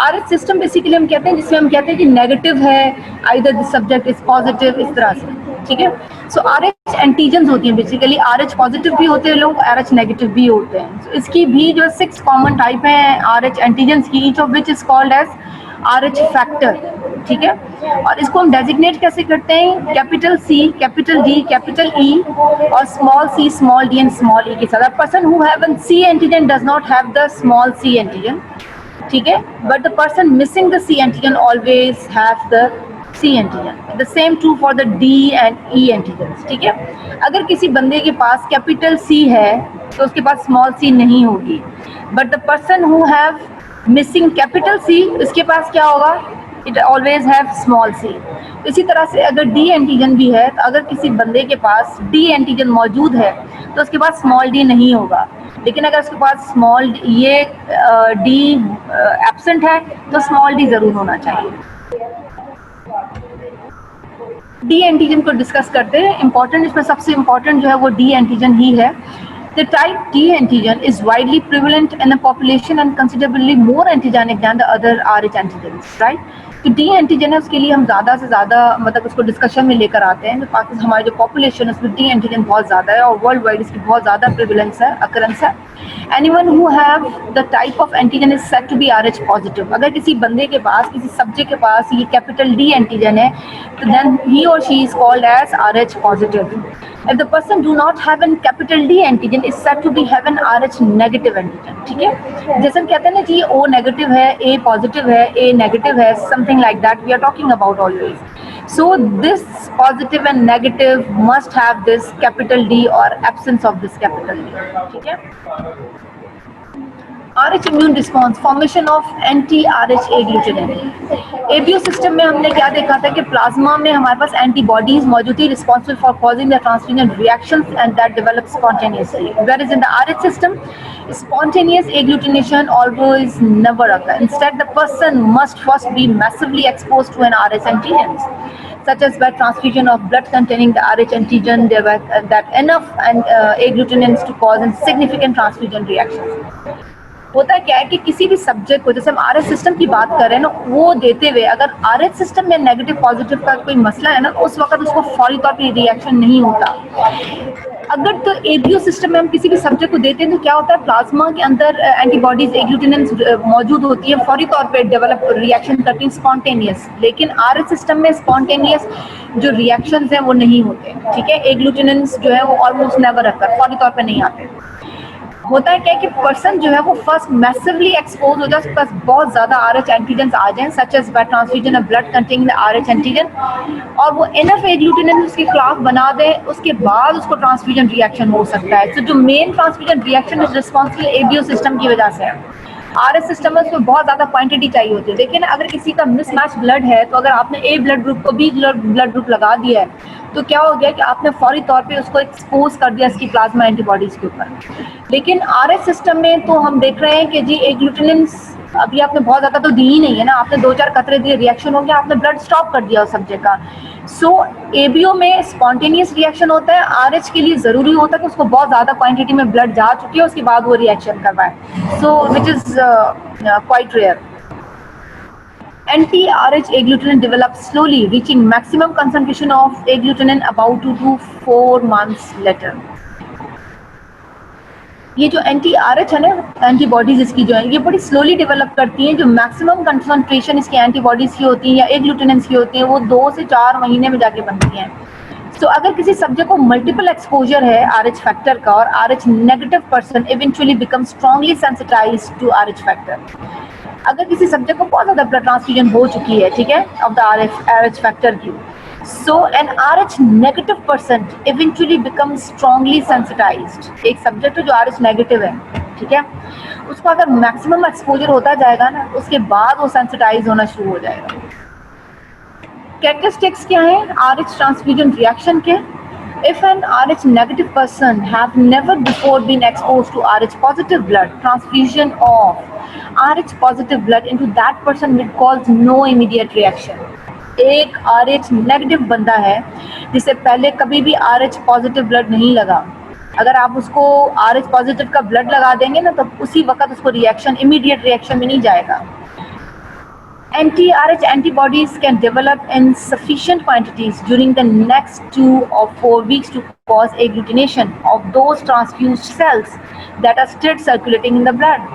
आरएच सिस्टम बेसिकली हम कहते हैं, जिसमें हम कहते हैं कि नेगेटिव है, either the subject is positive, इस तरह से, ठीक है। सो आरएच एंटीजन्स होती हैं बेसिकली, आरएच पॉजिटिव भी होते हैं लोग, आरएच नेगेटिव भी होते हैं। so, इसकी भी जो 6 कॉमन टाइप हैं आरएच एंटीजन्स की, each of which is called as Rh factor, ठीक है। और इसको हम डेजिग्नेट कैसे करते हैं, capital C, capital D, capital E और small C, small D and small E के साथ। A person who have an C antigen does not have the small C antigen, ठीक है, but the person missing the C antigen always have the C antigen. The same true for the D and E antigen, ठीक है। अगर किसी बंदे के पास capital C है तो उसके पास स्मॉल सी नहीं होगी, but the person who have missing capital C, इसके पास क्या होगा, it always have small C. इसी तरह से अगर डी एंटीजन भी है, तो अगर किसी बंदे के पास डी एंटीजन मौजूद है तो उसके पास स्मॉल डी नहीं होगा, लेकिन अगर उसके पास स्मॉल ये डी एब्सेंट है तो स्मॉल डी जरूर होना चाहिए। डी एंटीजन को डिस्कस करते हैं। इंपॉर्टेंट, इसमें सबसे इंपॉर्टेंट जो है वो डी एंटीजन ही है। The type D antigen is widely prevalent in the population and considerably more antigenic than the other RH antigens, right? तो D एंटीजन है, उसके लिए हम ज़्यादा से ज़्यादा मतलब उसको डिस्कशन में लेकर आते हैं। जो पाकिस्तान हमारी जो पॉपुलेशन है उसमें D एंटीजन बहुत ज़्यादा है और वर्ल्ड वाइड इसकी बहुत ज़्यादा प्रिविलेंस है, अकरेंस है। Anyone who have the type of antigen is said to be RH positive. अगर किसी बंदे के पास, किसी सब्जेक्ट के पास ये कैपिटल D एंटीजन है तो देन ही और she is called as RH positive. If the person do not have an capital D antigen is said to be have an RH negative antigen, ठीक है। जैसे हम कहते हैं ना जी O नेगेटिव है, A पॉजिटिव है, A नेगेटिव है, something like that we are talking about always. So this positive and negative must have this capital D or absence of this capital D, ठीक है। RH immune response, formation of anti-RH agglutinin। ABO system में हमने क्या देखा था कि plasma में हमारे पास एंटीबॉडीज मौजूद थी responsible for causing the transfusion reactions and that develop spontaneously, whereas in the RH system spontaneous agglutination always never occur. Instead the person must first be massively exposed to an RH antigen, such as by transfusion of blood containing the RH antigen that enough and agglutinins to cause a significant transfusion reactions। होता है क्या है कि किसी भी subject को, जैसे हम आरएच सिस्टम की बात कर रहे हैं ना, वो देते हुए अगर आरएच सिस्टम में नेगेटिव पॉजिटिव का कोई मसला है ना, उस वक्त उसको फौरी तौर पे रिएक्शन नहीं होता। अगर तो एबीओ सिस्टम में हम किसी भी सब्जेक्ट को देते हैं तो क्या होता है, प्लाज्मा के अंदर एंटीबॉडीज एग्लूटिनेंस मौजूद होती है, फौरी तौर पे डेवलप रिएक्शन करती है स्पॉन्टेनियस। लेकिन आरएच सिस्टम में स्पॉन्टेनियस जो रिएक्शंस हैं वो नहीं होते, ठीक है। एग्लूटिनेंस जो है वो ऑलमोस्ट नेवर अकर, फौरी तौर पे नहीं आते। होता है क्या कि पर्सन जो है वो फर्स्ट मैसिवली एक्सपोज हो जाए, उसके पास बहुत ज़्यादा RH एंटीजन्स आ जाएं, such as by transfusion of blood containing the RH antigen, और वो इनफ एग्लूटिनेंस उसके खिलाफ बना दे, उसके बाद उसको ट्रांसफ्यूजन रिएक्शन हो सकता है। तो जो main transfusion reaction is responsible ABO system की वजह से है। आरएच सिस्टम में उसमें बहुत ज़्यादा क्वांटिटी चाहिए होती है, लेकिन अगर किसी का मिसमैच ब्लड है तो अगर आपने ए ब्लड ग्रुप को बी ब्लड ग्रुप लगा दिया है तो क्या हो गया कि आपने फौरी तौर पे उसको एक्सपोज कर दिया इसकी प्लाज्मा एंटीबॉडीज के ऊपर। लेकिन आरएच सिस्टम में तो हम देख रहे हैं कि जी एग्लूटिनेंस अभी आपने बहुत ज़्यादा तो दी ही नहीं है ना, आपने 2-4 कतरे दिए, रिएक्शन हो गया, आपने ब्लड स्टॉप कर दिया उस सब्जेक्ट का। सो एबीओ में स्पॉन्टेनियस रिएक्शन होता है, आरएच के लिए ज़रूरी होता है कि उसको बहुत ज़्यादा क्वांटिटी में ब्लड जा चुकी है उसके बाद वो रिएक्शन करवाए, so which is quite rare. Anti-RH agglutinin develops slowly, reaching maximum concentration of agglutinin about 2 to 4 months later. ये जो एंटी-RH है ना, एंटीबॉडीज इसकी जो है ये बड़ी स्लोली डेवलप करती हैं। जो मैक्सिमम कंसंट्रेशन इसकी एंटीबॉडीज की होती है या एग्लूटिनेंस की होती है वो 2 से 4 महीने में जाके बनती हैं। तो अगर किसी सब्जेक्ट को मल्टीपल एक्सपोजर है RH फैक्टर का और RH negative person eventually become strongly sensitized to RH factor. अगर किसी सब्जेक्ट को बहुत ज़्यादा ब्लड ट्रांसफ्यूजन हो चुकी है, ठीक है, ऑफ द RH फैक्टर की, so an RH negative person eventually become strongly sensitized. एक सब्जेक्ट जो RH नेगेटिव है, ठीक है, उसको अगर मैक्सिमम एक्सपोजर होता जाएगा ना उसके बाद वो सेंसिटाइज होना शुरू हो जाएगा। कैरेक्टरिस्टिक्स क्या हैं RH ट्रांसफ्यूजन रिएक्शन के? If an Rh negative person have never before been exposed to Rh positive blood, transfusion of Rh positive blood into that person will cause no immediate reaction. एक RH negative बंदा है जिसे पहले कभी भी RH positive blood नहीं लगा, अगर आप उसको RH पॉजिटिव का ब्लड लगा देंगे ना तो उसी वक्त उसको रिएक्शन, इमीडिएट रिएक्शन में नहीं जाएगा. Anti-Rh antibodies can develop in sufficient quantities during the next 2 or 4 weeks to cause agglutination of those transfused cells that are still circulating in the blood.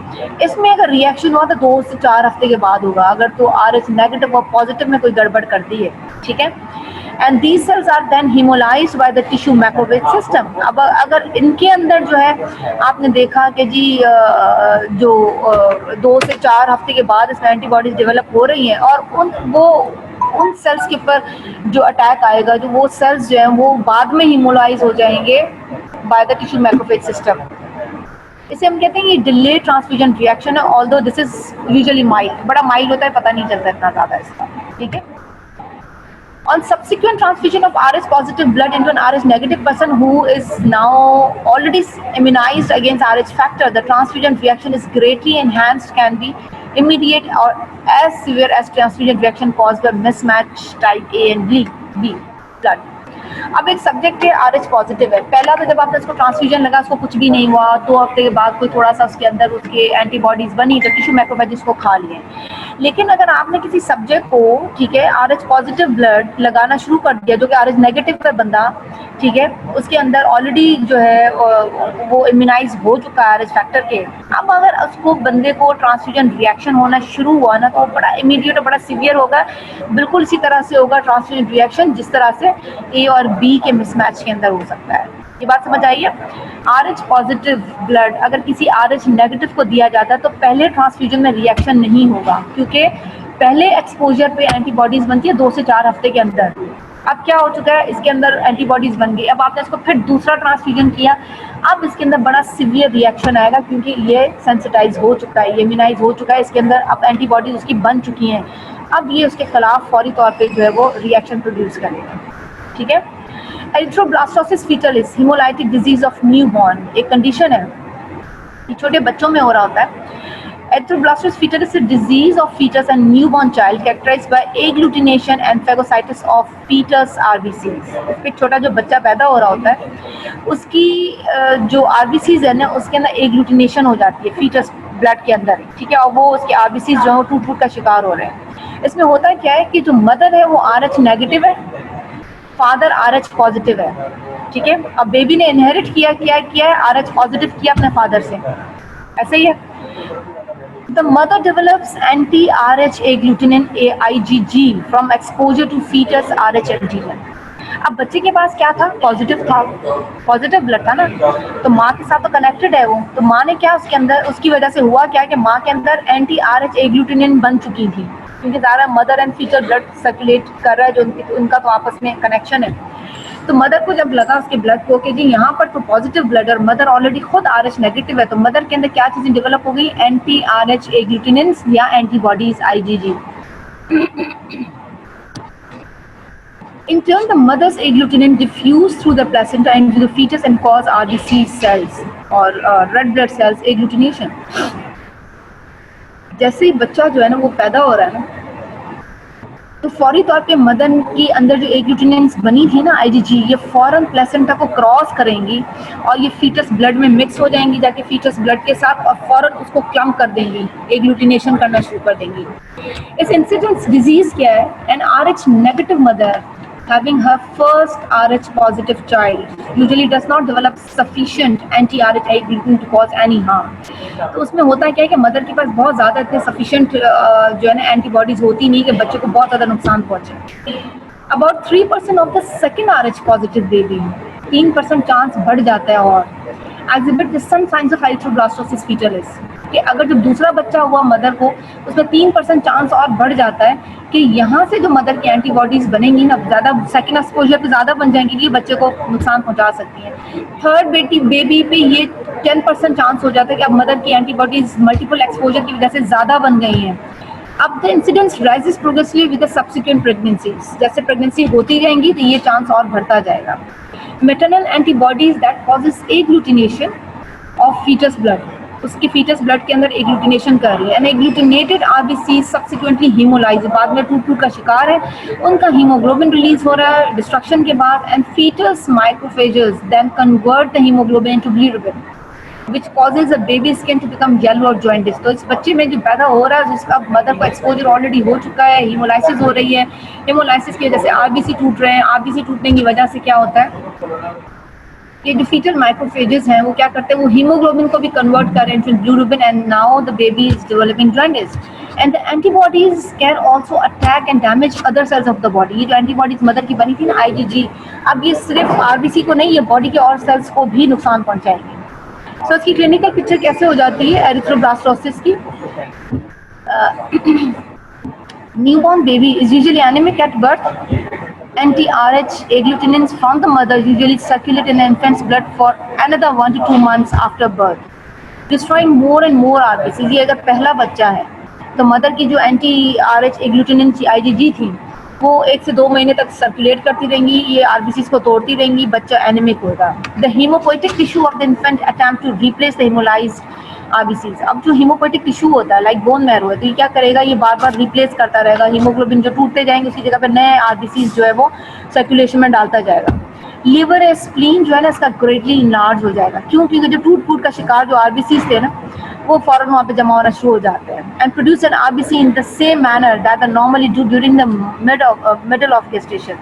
इसमें अगर रिएक्शन हुआ तो 2 से 4 हफ्ते के बाद होगा, अगर तो RH नेगेटिव और पॉजिटिव में कोई गड़बड़ कर दी है, ठीक है. And these cells are then hemolyzed by the tissue macrophage system. अब अगर इनके अंदर जो है आपने देखा कि जी जो 2 से 4 हफ्ते के बाद इसमें एंटीबॉडीज डेवलप हो रही हैं और उन सेल्स के ऊपर जो अटैक आएगा, जो वो सेल्स जो हैं वो बाद में हीमोलाइज हो जाएंगे by the tissue macrophage system. इसे हम कहते हैं ये डिले ट्रांसफ्यूजन रिएक्शन है. Although this is usually mild, बड़ा माइल्ड होता है, पता नहीं चलता इतना ज़्यादा इसका, ठीक है. On subsequent transfusion of Rh positive blood into an Rh negative person who is now already immunized against Rh factor, the transfusion reaction is greatly enhanced, can be immediate or as severe as transfusion reaction caused by mismatch type A and B blood. अब एक subject है RH positive है, पहला तो जब आपने उसको transfusion लगा उसको कुछ भी नहीं हुआ, 2 हफ्ते के बाद कोई थोड़ा सा उसके अंदर उसके एंटीबॉडीज बनी तो टिश्यू मैक्रोफेज उसको खा लिए. लेकिन अगर आपने किसी सब्जेक्ट को, ठीक है, RH पॉजिटिव ब्लड लगाना शुरू कर दिया जो कि RH नेगेटिव का बंदा, ठीक है, उसके अंदर ऑलरेडी जो है वो इम्यूनाइज हो चुका है RH फैक्टर के, अब अगर उसको बंदे को ट्रांसफ्यूजन रिएक्शन होना शुरू हुआ ना तो बड़ा इमीडिएट और बड़ा सीवियर होगा. बिल्कुल इसी तरह से होगा ट्रांसफ्यूजन रिएक्शन जिस तरह से ए और बी के मिसमैच के अंदर हो सकता है. ये बात समझ आई है. RH पॉजिटिव ब्लड अगर किसी RH नेगेटिव को दिया जाता है तो पहले ट्रांसफ्यूजन में रिएक्शन नहीं होगा क्योंकि पहले एक्सपोजर पे एंटीबॉडीज बनती है 2 से 4 हफ्ते के अंदर. अब क्या हो चुका है, इसके अंदर एंटीबॉडीज बन गई, अब आपने इसको फिर दूसरा ट्रांसफ्यूजन किया, अब इसके अंदर बड़ा सीवियर रिएक्शन आएगा क्योंकि ये सेंसिटाइज हो चुका है, ये इम्यूनाइज हो चुका है, इसके अंदर अब एंटीबॉडीज उसकी बन चुकी हैं. अब ये उसके खिलाफ फौरी तौर पे जो है वो रिएक्शन प्रोड्यूस करेगा, ठीक है. Erythroblastosis fetalis haemolytic disease of newborn एक कंडीशन है, ये छोटे बच्चों में हो रहा होता है. Erythroblastosis fetus is a disease of fetus and newborn child characterized by agglutination and phagocytosis of fetus RBCs. एक छोटा जो बच्चा पैदा हो रहा होता है उसकी जो RBCs है ना उसके अंदर एग्लूटिनेशन हो जाती है फीटस ब्लड के अंदर, ठीक है, और वो उसके RBCs जो है टूट का शिकार हो रहे हैं. इसमें होता क्या है कि जो मदर है वो RH नेगेटिव है, फादर RH पॉजिटिव है, ठीक है. अब बेबी ने इनहेरिट किया है RH पॉजिटिव किया अपने फादर से, ऐसे ही है. The mother develops anti-RH agglutinin IgG from exposure to fetus RH antigen. अब बच्चे के पास क्या था, पॉजिटिव था, पॉजिटिव ब्लड था ना, तो माँ के साथ तो कनेक्टेड है वो, तो माँ ने क्या उसके अंदर, उसकी वजह से हुआ क्या कि माँ के अंदर anti-RH agglutinin बन चुकी थी क्योंकि ज़्यादा mother and feature blood circulate कर रहा है जो उनका तो आपस में कनेक्शन है. तो मदर को जब लगा उसके ब्लड को कि जी यहाँ पर तो पॉजिटिव ब्लड और मदर ऑलरेडी खुद RH नेगेटिव है, तो मदर के अंदर क्या चीज़ें डेवलप हो गई, anti-RH एग्लूटिनिन्स या antibodies IgG. In turn, the mother's agglutinin diffuse through the placenta into the fetus and cause RBC cells or red blood cells agglutination. जैसे ही बच्चा जो है ना वो पैदा हो रहा है ना तो फौरी तौर पे मदर के अंदर जो एग्लूटिनिन्स बनी थी ना IgG, ये फौरन प्लेसेंटा को क्रॉस करेंगी और ये फीटस ब्लड में मिक्स हो जाएंगी जाके फीटस ब्लड के साथ और फौरन उसको क्लम्प कर देंगी, एग्लूटिनेशन करना शुरू कर देंगी. इस इंसिडेंस डिजीज क्या है, an RH negative mother having her first RH positive child usually does not develop sufficient anti-RH agglutinin to cause any harm. तो उसमें होता क्या है कि मदर के पास बहुत ज़्यादा इतने सफिशिएंट जो है ना एंटीबॉडीज होती नहीं कि बच्चे को बहुत ज़्यादा नुकसान पहुँचे. About 3% of the second RH positive baby, 3% chance बढ़ जाता है और exhibit the some signs of erythroblastosis fetalis कि अगर जब दूसरा बच्चा हुआ मदर को उसमें 3% चांस और बढ़ जाता है कि यहाँ से जो मदर की एंटीबॉडीज बनेंगी ना ज़्यादा सेकेंड एक्सपोजर पे ज़्यादा बन जाएंगी कि बच्चे को नुकसान पहुँचा सकती हैं. थर्ड बेबी पे ये 10% चांस हो जाता है कि अब मदर की एंटीबॉडीज मल्टीपल एक्सपोजर की वजह से ज़्यादा बन गई हैं. अब the incidence rises progressively with the subsequent pregnancies, जैसे प्रेगनेंसी होती रहेंगी तो ये चांस और बढ़ता जाएगा. Maternal antibodies that causes agglutination of fetus blood. उसकी fetus blood के अंदर agglutination कर रही है, and agglutinated RBC subsequently hemolyze, बाद में टूट का शिकार है, उनका hemoglobin release हो रहा है destruction के बाद, and fetus macrophages then convert the hemoglobin into bilirubin, which causes a baby skin to become yellow और jaundice. तो इस बच्चे में जो पैदा हो रहा है जिसका मदर को एक्सपोजर ऑलरेडी हो चुका है, हीमोलाइसिस हो रही है, हीमोलाइसिस की वजह से आरबीसी टूट रहे हैं, आरबीसी टूटने की वजह से क्या होता है, ये जो फीटल माइक्रोफेजेस हैं वो क्या करते हैं, वो हीमोग्लोबिन को भी कन्वर्ट कर रहे हैं into bilirubin, and now the baby is developing jaundice. And the antibodies can also attack and damage other sales of the body. ये जो एंटीबॉडीज मदर की बनी थी ना आईजीजी, अब ये सिर्फ आरबीसी को नहीं, ये बॉडी के और सेल्स को भी नुकसान पहुंचाएगी. सो इसकी क्लिनिकल पिक्चर कैसे हो जाती है एरिथ्रोब्लास्टोसिस की? Newborn baby is usually anaemic at birth. Anti-RH agglutinins from the mother usually circulate in the infant's blood for another 1 to 2 months after birth, destroying more and more RBCs. ये अगर पहला बच्चा है तो मदर की जो anti-RH agglutinin IgG थी वो 1 से 2 महीने तक सर्कुलेट करती रहेंगी, ये RBCs को तोड़ती रहेंगी, बच्चा एनीमिक होगा. The hemopoietic tissue of the infant attempt to replace the hemolyzed RBCs. अब जो हीमोपोइटिक टिश्यू होता है लाइक बोन मैरो है, तो ये क्या करेगा, ये बार बार रिप्लेस करता रहेगा, हीमोग्लोबिन जो टूटते जाएंगे उसकी जगह पे नए RBCs जो है वो सर्कुलेशन में डालता जाएगा. लिवर है, स्प्लीन जो है ना इसका ग्रेटली इनलार्ज हो जाएगा. क्यों? क्योंकि जो टूट का शिकार जो RBCs थे ना वो फौरन वहाँ पे जमा होना शुरू हो जाते हैं. And produce an RBC in the same manner that the normally do during the middle of gestation.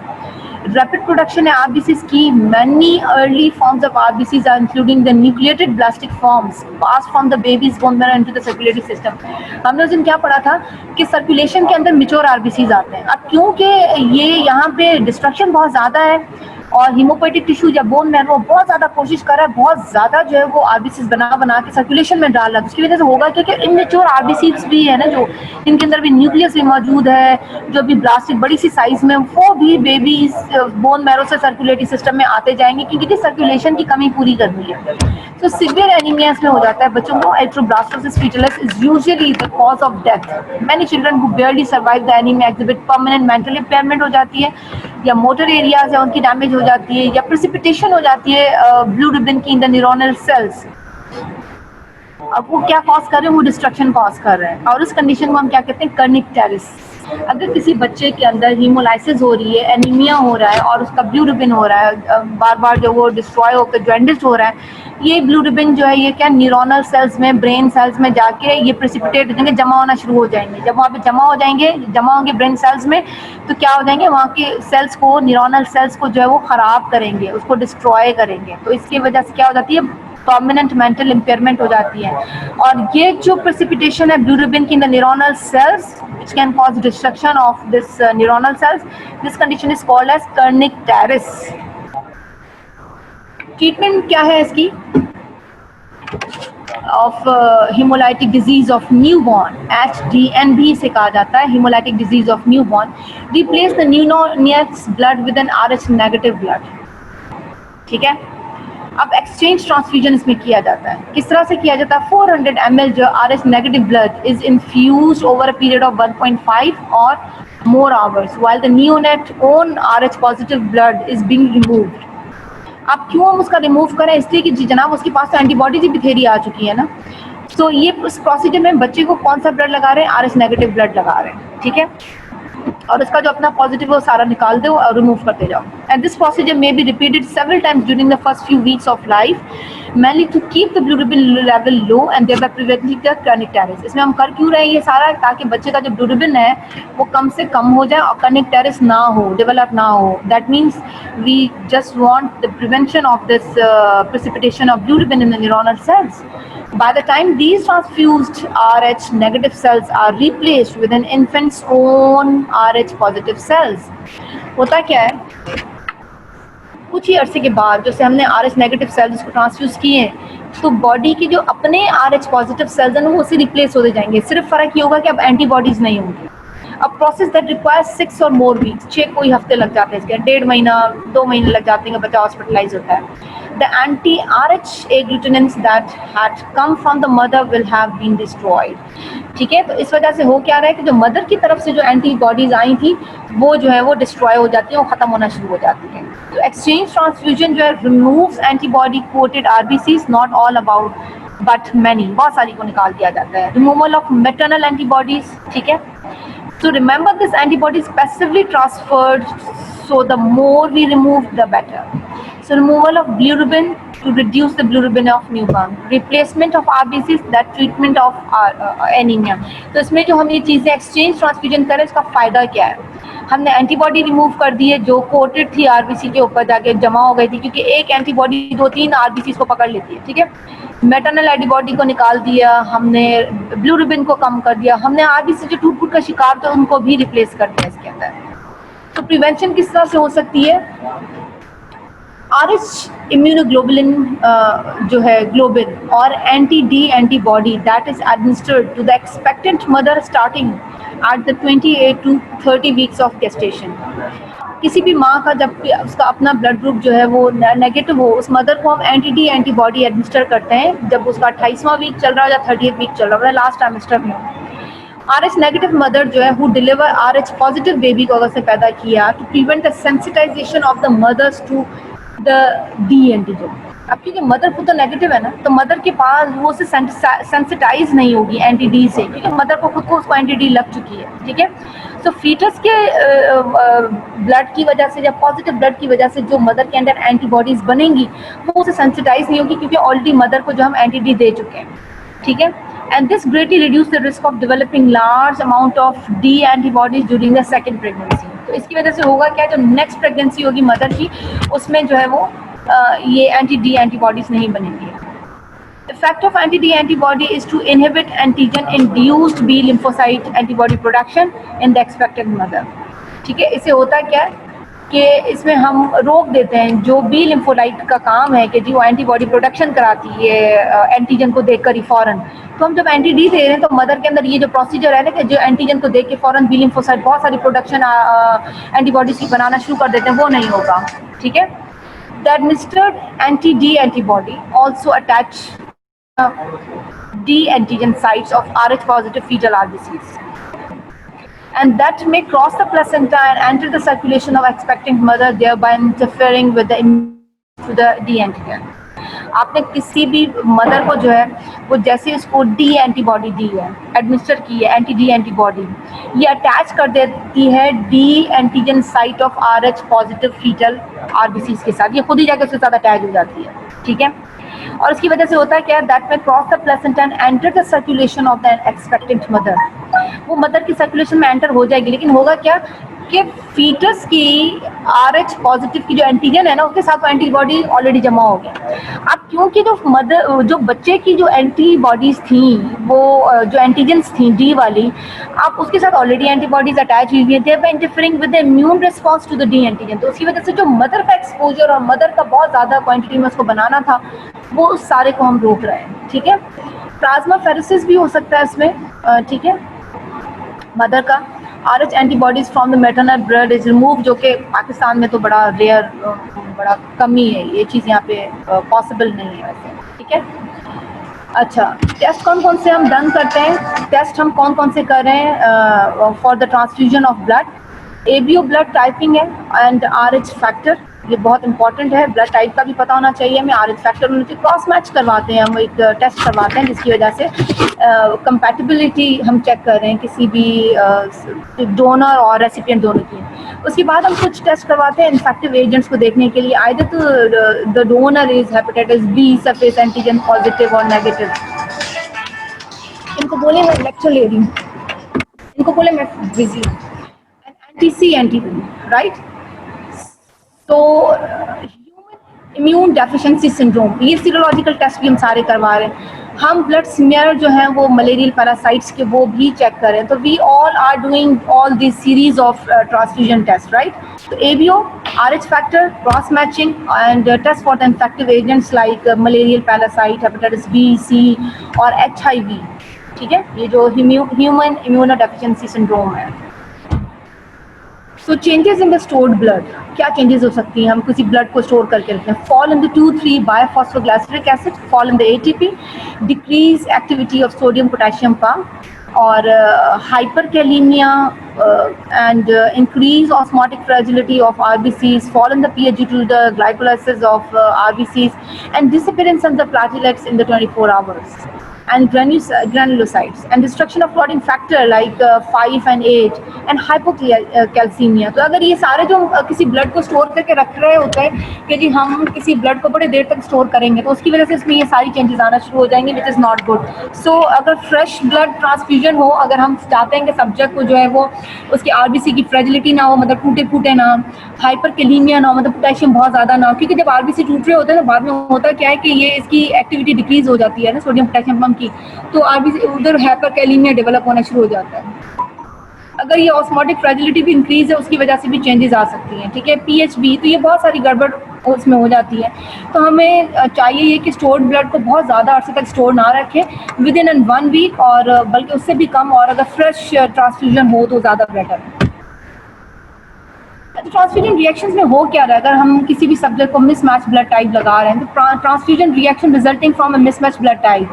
Rapid production है RBCs की. Many early forms of RBCs are including the nucleated blastic forms passed from the baby's bone marrow into the circulatory system. हमने उस दिन क्या पढ़ा था कि circulation के अंदर मेच्योर RBCs आते हैं. अब क्योंकि ये यहाँ पे डिस्ट्रक्शन बहुत ज़्यादा है और हीमोपोइटिक टिश्यू या बोन मैरो बहुत ज़्यादा कोशिश कर रहा है, बहुत ज़्यादा जो है वो RBCs बना के सर्कुलेशन में डाल रहा है, उसकी वजह से होगा क्योंकि इनमेच्योर RBCs भी है ना जो इनके अंदर भी न्यूक्लियस भी मौजूद है, जो भी ब्लास्टिक बड़ी सी साइज में, वो भी बेबी बोन मैरो से सर्कुलेटरी सिस्टम में आते जाएंगे क्योंकि सर्कुलेशन की कमी पूरी करनी है. तो सिवियर एनीमियास में हो जाता है बच्चों को. Erythroblastosis fetalis is usually the cause of death. Many children who barely survive the anaemia exhibit permanent mental impairment हो जाती है, या मोटर एरियाज है उनकी डैमेज हो जाती है, या प्रेसिपिटेशन हो जाती है बिलिरुबिन की इन द न्यूरोनल सेल्स. अब वो क्या कॉज कर रहे हैं, वो डिस्ट्रक्शन कॉज कर रहे हैं, और उस कंडीशन को हम क्या कहते हैं, कर्निक टेरिस. अगर किसी बच्चे के अंदर हीमोलाइसिस हो रही है, एनीमिया हो रहा है और उसका बिलिरुबिन हो रहा है, बार बार जो वो डिस्ट्रॉय होकर जॉन्डिस हो रहा है, ये बिलिरुबिन जो है ये क्या न्यूरोनल सेल्स में, ब्रेन सेल्स में जाके ये प्रेसिपिटेट हो जाएंगे, जमा होना शुरू हो जाएंगे. जब वहाँ पे जमा होंगे ब्रेन सेल्स में, तो क्या हो जाएंगे, वहाँ के सेल्स को, न्यूरोनल सेल्स को जो है वो खराब करेंगे, उसको डिस्ट्रॉय करेंगे. तो इसकी वजह से क्या हो जाती है, परमानेंट मेंटल इम्पेयरमेंट हो जाती है. और ये जो प्रेसिपिटेशन है बिलिरुबिन की in the neuronal cells which can cause destruction of this neuronal cells, this condition is called as kernicterus. Treatment क्या है इसकी? Of hemolytic disease of newborn, HDNB से कहा जाता है, hemolytic disease of newborn. Replace the neonate's blood with an RH negative blood. ठीक है. अब एक्सचेंज ट्रांसफ्यूजन इसमें किया जाता है. किस तरह से किया जाता है? 400 ml जो RH negative blood is infused over a period of 1.5 और more hours while the neonate own RH positive blood is being removed. अब क्यों हम उसका रिमूव करें? इसलिए कि जनाब उसके पास तो एंटीबॉडीज भी बथेरी आ चुकी है ना. तो ये उस प्रोसीजर में बच्चे को कौन सा ब्लड लगा रहे हैं? RH नेगेटिव ब्लड लगा रहे हैं. ठीक है. और इसका जो अपना पॉजिटिव है वो सारा निकाल दो और रिमूव करते जाओ. And this procedure may be repeated several times during the first few weeks of life, mainly to keep the bilirubin level low and thereby preventing the kernicterus. इसमें हम कर क्यों रहे हैं ये सारा? ताकि बच्चे का जो बिलिरुबिन है वो कम से कम हो जाए और कर्निक टेरिस ना हो, डेवलप ना हो. That means we just want the prevention of this precipitation of bilirubin in the neuronal cells. By the time these transfused RH negative cells are replaced with an infant's own RH positive cells, होता क्या है, कुछ ही अरसे के बाद जैसे हमने RH negative sales को ट्रांसफ्यूज किए तो बॉडी की जो अपने RH पॉजिटिव सेल्स हैं वो उससे रिप्लेस होते जाएंगे. सिर्फ फर्क ये होगा कि अब एंटीबॉडीज नहीं होंगी. अब प्रोसेस दैट रिक्वायर्स 6 और मोर वीक्स, 6 कोई हफ्ते लग जाते हैं इसके, 1.5 महीना 2 महीने लग जाते हैं, बच्चा हॉस्पिटलाइज होता है. The anti-RH agglutinins that had come from the mother will have been destroyed. ठीक है. तो इस वजह से हो क्या रहा है कि जो मदर की तरफ से जो एंटीबॉडीज आई थी वो जो है वो डिस्ट्रॉय हो जाती है, वो खत्म होना शुरू हो जाती है. तो एक्सचेंज ट्रांसफ्यूजन जो है removes antibody coated RBCs, not all about but many, बहुत सारी को निकाल दिया जाता है। रिमूवल ऑफ मैटरनल एंटीबॉडीज, ठीक है। So remember this antibody is passively transferred, so the more we remove the better. So removal of bilirubin to reduce the bilirubin of newborn, replacement of RBCs, that treatment of anemia. तो इसमें जो हम ये चीज़ें exchange transfusion करें, इसका फ़ायदा क्या है? हमने एंटीबॉडी रिमूव कर दी है जो कोटेड थी आरबीसी के ऊपर जाके जमा हो गई थी, क्योंकि एक एंटीबॉडी 2-3 आरबीसी को पकड़ लेती है, ठीक है। मैटरनल एंटीबॉडी को निकाल दिया हमने, ब्लूरिबिन को कम कर दिया हमने, आरबीसी जो टूट फूट का शिकार थे उनको भी रिप्लेस कर दिया इसके अंदर। तो प्रिवेंशन किस तरह से हो सकती है? RH इम्यूनोग्लोबुलिन जो है ग्लोबिन और anti D antibody that is administered to the expectant mother starting at the 28 to 30 weeks of gestation. किसी भी माँ का जब उसका अपना ब्लड ग्रुप जो है वो नेगेटिव हो, उस मदर को हम एंटी-डी एंटीबॉडी एडमिनिस्टर करते हैं जब उसका 28वां वीक चल रहा है या 30th वीक चल रहा है, लास्ट ट्राइमेस्टर में। RH नेगेटिव मदर जो है who deliver RH positive baby को अगर से पैदा किया, to prevent the sensitization of the mother's to the D antigen. अब क्योंकि मदर खुद तो नेगेटिव है ना, तो मदर के पास वो से सेंसिटाइज नहीं होगी एंटी डी से, क्योंकि मदर को खुद को उसको एंटी डी लग चुकी है, ठीक है। तो फीटस के ब्लड की वजह से या पॉजिटिव ब्लड की वजह से जो मदर के अंदर एंटीबॉडीज बनेंगी वो उसे सेंसिटाइज नहीं होगी, क्योंकि ऑलरेडी मदर को जो हम एंटी डी दे चुके हैं, ठीक है। And this greatly reduce the risk of developing large amount of D antibodies during the second pregnancy. तो इसकी वजह से होगा क्या, जो नेक्स्ट प्रेगनेंसी होगी मदर की, उसमें जो है वो ये एंटी-डी एंटीबॉडीज नहीं बनेंगी। Effect of anti-D antibody is to inhibit antigen-induced B lymphocyte antibody production in the expectant mother. ठीक है, इससे होता क्या है कि इसमें हम रोक देते हैं जो बी लिम्फोसाइट का काम है कि जी वो एंटीबॉडी प्रोडक्शन कराती है एंटीजन को देखकर ही फौरन। तो हम जब एंटी डी दे रहे हैं तो मदर के अंदर ये जो प्रोसीजर है ना कि जो एंटीजन को देख के फौरन बी लिम्फोसाइट बहुत सारी प्रोडक्शन एंटीबॉडीज की बनाना शुरू कर देते हैं, वो नहीं होगा, ठीक है। The administered anti D antibody also attach D antigen sites of RH positive fetal RBCs, and that may cross the placenta and enter the circulation of expectant mother, thereby interfering with the D antigen. आपने किसी भी mother को जो है वो जैसे उसको D antibody दी है, एडमिनिस्टर की है एंटी-डी एंटीबॉडी, ये अटैच कर देती है D antigen site of RH positive fetal RBCs के साथ, ये खुद ही जाकर उसके साथ अटैच हो जाती है, ठीक है। और इसकी वजह से होता है क्या, दैट में cross the placenta and enter the circulation of the expectant mother, वो मदर की सर्कुलेशन में एंटर हो जाएगी, लेकिन होगा क्या कि फीटस की RH पॉजिटिव की जो एंटीजन है ना उसके साथ वो एंटीबॉडी ऑलरेडी जमा हो गया। अब क्योंकि जो बच्चे की जो एंटीबॉडीज थी वो जो एंटीजन्स थी डी वाली, अब उसके साथ ऑलरेडी एंटीबॉडीज अटैच हुई है, thereby interfering with the immune response to the D antigen. तो उसकी वजह से जो मदर का एक्सपोजर और मदर का बहुत ज़्यादा क्वान्टिटी में उसको बनाना था वो उस सारे को हम रोक रहे हैं, ठीक है। प्लाज्मा फेरेसिस भी हो सकता है इसमें, ठीक है। मदर का RH antibodies from the maternal blood is remove, जो कि पाकिस्तान में तो बड़ा रेयर, बड़ा कमी है, ये चीज़ यहाँ पे पॉसिबल नहीं है वैसे, ठीक है। अच्छा, टेस्ट कौन कौन से हम डन करते हैं? टेस्ट हम कौन कौन से कर रहे हैं for the transfusion of blood? ABO blood typing है एंड RH फैक्टर, ये बहुत इंपॉर्टेंट है, ब्लड टाइप का भी पता होना चाहिए हमें, RH फैक्टर होना चाहिए। क्रॉस मैच करवाते हैं हम, एक टेस्ट करवाते हैं जिसकी वजह से कंपैटिबिलिटी हम चेक कर रहे हैं किसी भी डोनर और रेसिपिएंट दोनों की। उसके बाद हम कुछ टेस्ट करवाते हैं इन्फेक्टिव एजेंट्स को देखने के लिए, आइदर तो the donor is hepatitis B surface antigen positive और नेगेटिव। इनको बोले मैं लेक्चर ले रही हूँ, इनको बोले मैं बिजी हूँ। TC antibody, right. तो ह्यूमन इम्यून डेफिशिएंसी सिंड्रोम, ये सीरोलॉजिकल टेस्ट भी हम सारे करवा रहे हैं। हम ब्लड स्मीयर जो है वो मलेरियल पैरासाइट्स के वो भी चेक करें। तो we all are doing all this series of transfusion test, right. तो ABO, RH factor, cross matching and test for the infective agents like malarial parasite, hepatitis B, C और HIV, ठीक है। ये जो ह्यूमन इम्यूनो डेफिशिएंसी सिंड्रोम है। So changes in the stored blood, क्या changes हो सकती हैं? हम किसी ब्लड को स्टोर करके रखते हैं। Fall in the 2,3 biphosphoglyceric acid, fall in the ATP, decrease activity of sodium potassium pump और hyperkalaemia and increase osmotic fragility of RBCs, fall in the pH due to the glycolysis of RBCs, and disappearance of the platelets in the 24 hours, and granulocytes, and destruction of clotting factor like 5 and 8, and hypocalcemia. तो अगर ये सारे जो किसी blood को store करके रख रहे होते हैं कि जी हम किसी ब्लड को बड़े देर तक स्टोर करेंगे, तो उसकी वजह से इसमें ये सारी चेंजेस आना शुरू हो जाएंगे, विच इज़ नॉट गुड. सो अगर फ्रेश ब्लड ट्रांसफ्यूजन हो, अगर हम चाहते हैं कि सब्जेक्ट को जो है वो उसकी आरबीसी की फ्रेजिलिटी ना हो, मतलब टूटे फूटे ना, हाइपरकैलीमिया ना हो, मतलब पोटेशियम बहुत ज़्यादा ना हो, क्योंकि जब आरबीसी टूट रहे होते हैं तो बाद में होता क्या है कि ये इसकी एक्टिविटी डिक्रीज हो जाती है ना, सोडियम पोटेशियम पंप की, तो आरबीसी उधर हाइपरकैलीमिया डेवलप होना शुरू हो जाता है. अगर ये ऑस्मोटिक फ्रेजिलिटी भी इंक्रीज है, उसकी वजह से भी चेंजेस आ सकती हैं. ठीक है, पीएच भी, तो ये बहुत सारी गड़बड़ उसमें हो जाती है. तो हमें चाहिए ये कि स्टोर्ड ब्लड को बहुत ज़्यादा अर्से तक स्टोर ना रखें, विद इन 1 वीक, और बल्कि उससे भी कम, और अगर फ्रेश ट्रांसफ्यूजन हो तो ज़्यादा बेटर है. तो ट्रांसफ्यूजन रिएक्शंस में हो क्या रहा है, अगर हम किसी भी सब्जेक्ट को मिसमैच ब्लड टाइप लगा रहे हैं, तो transfusion reaction resulting from a mismatch blood type.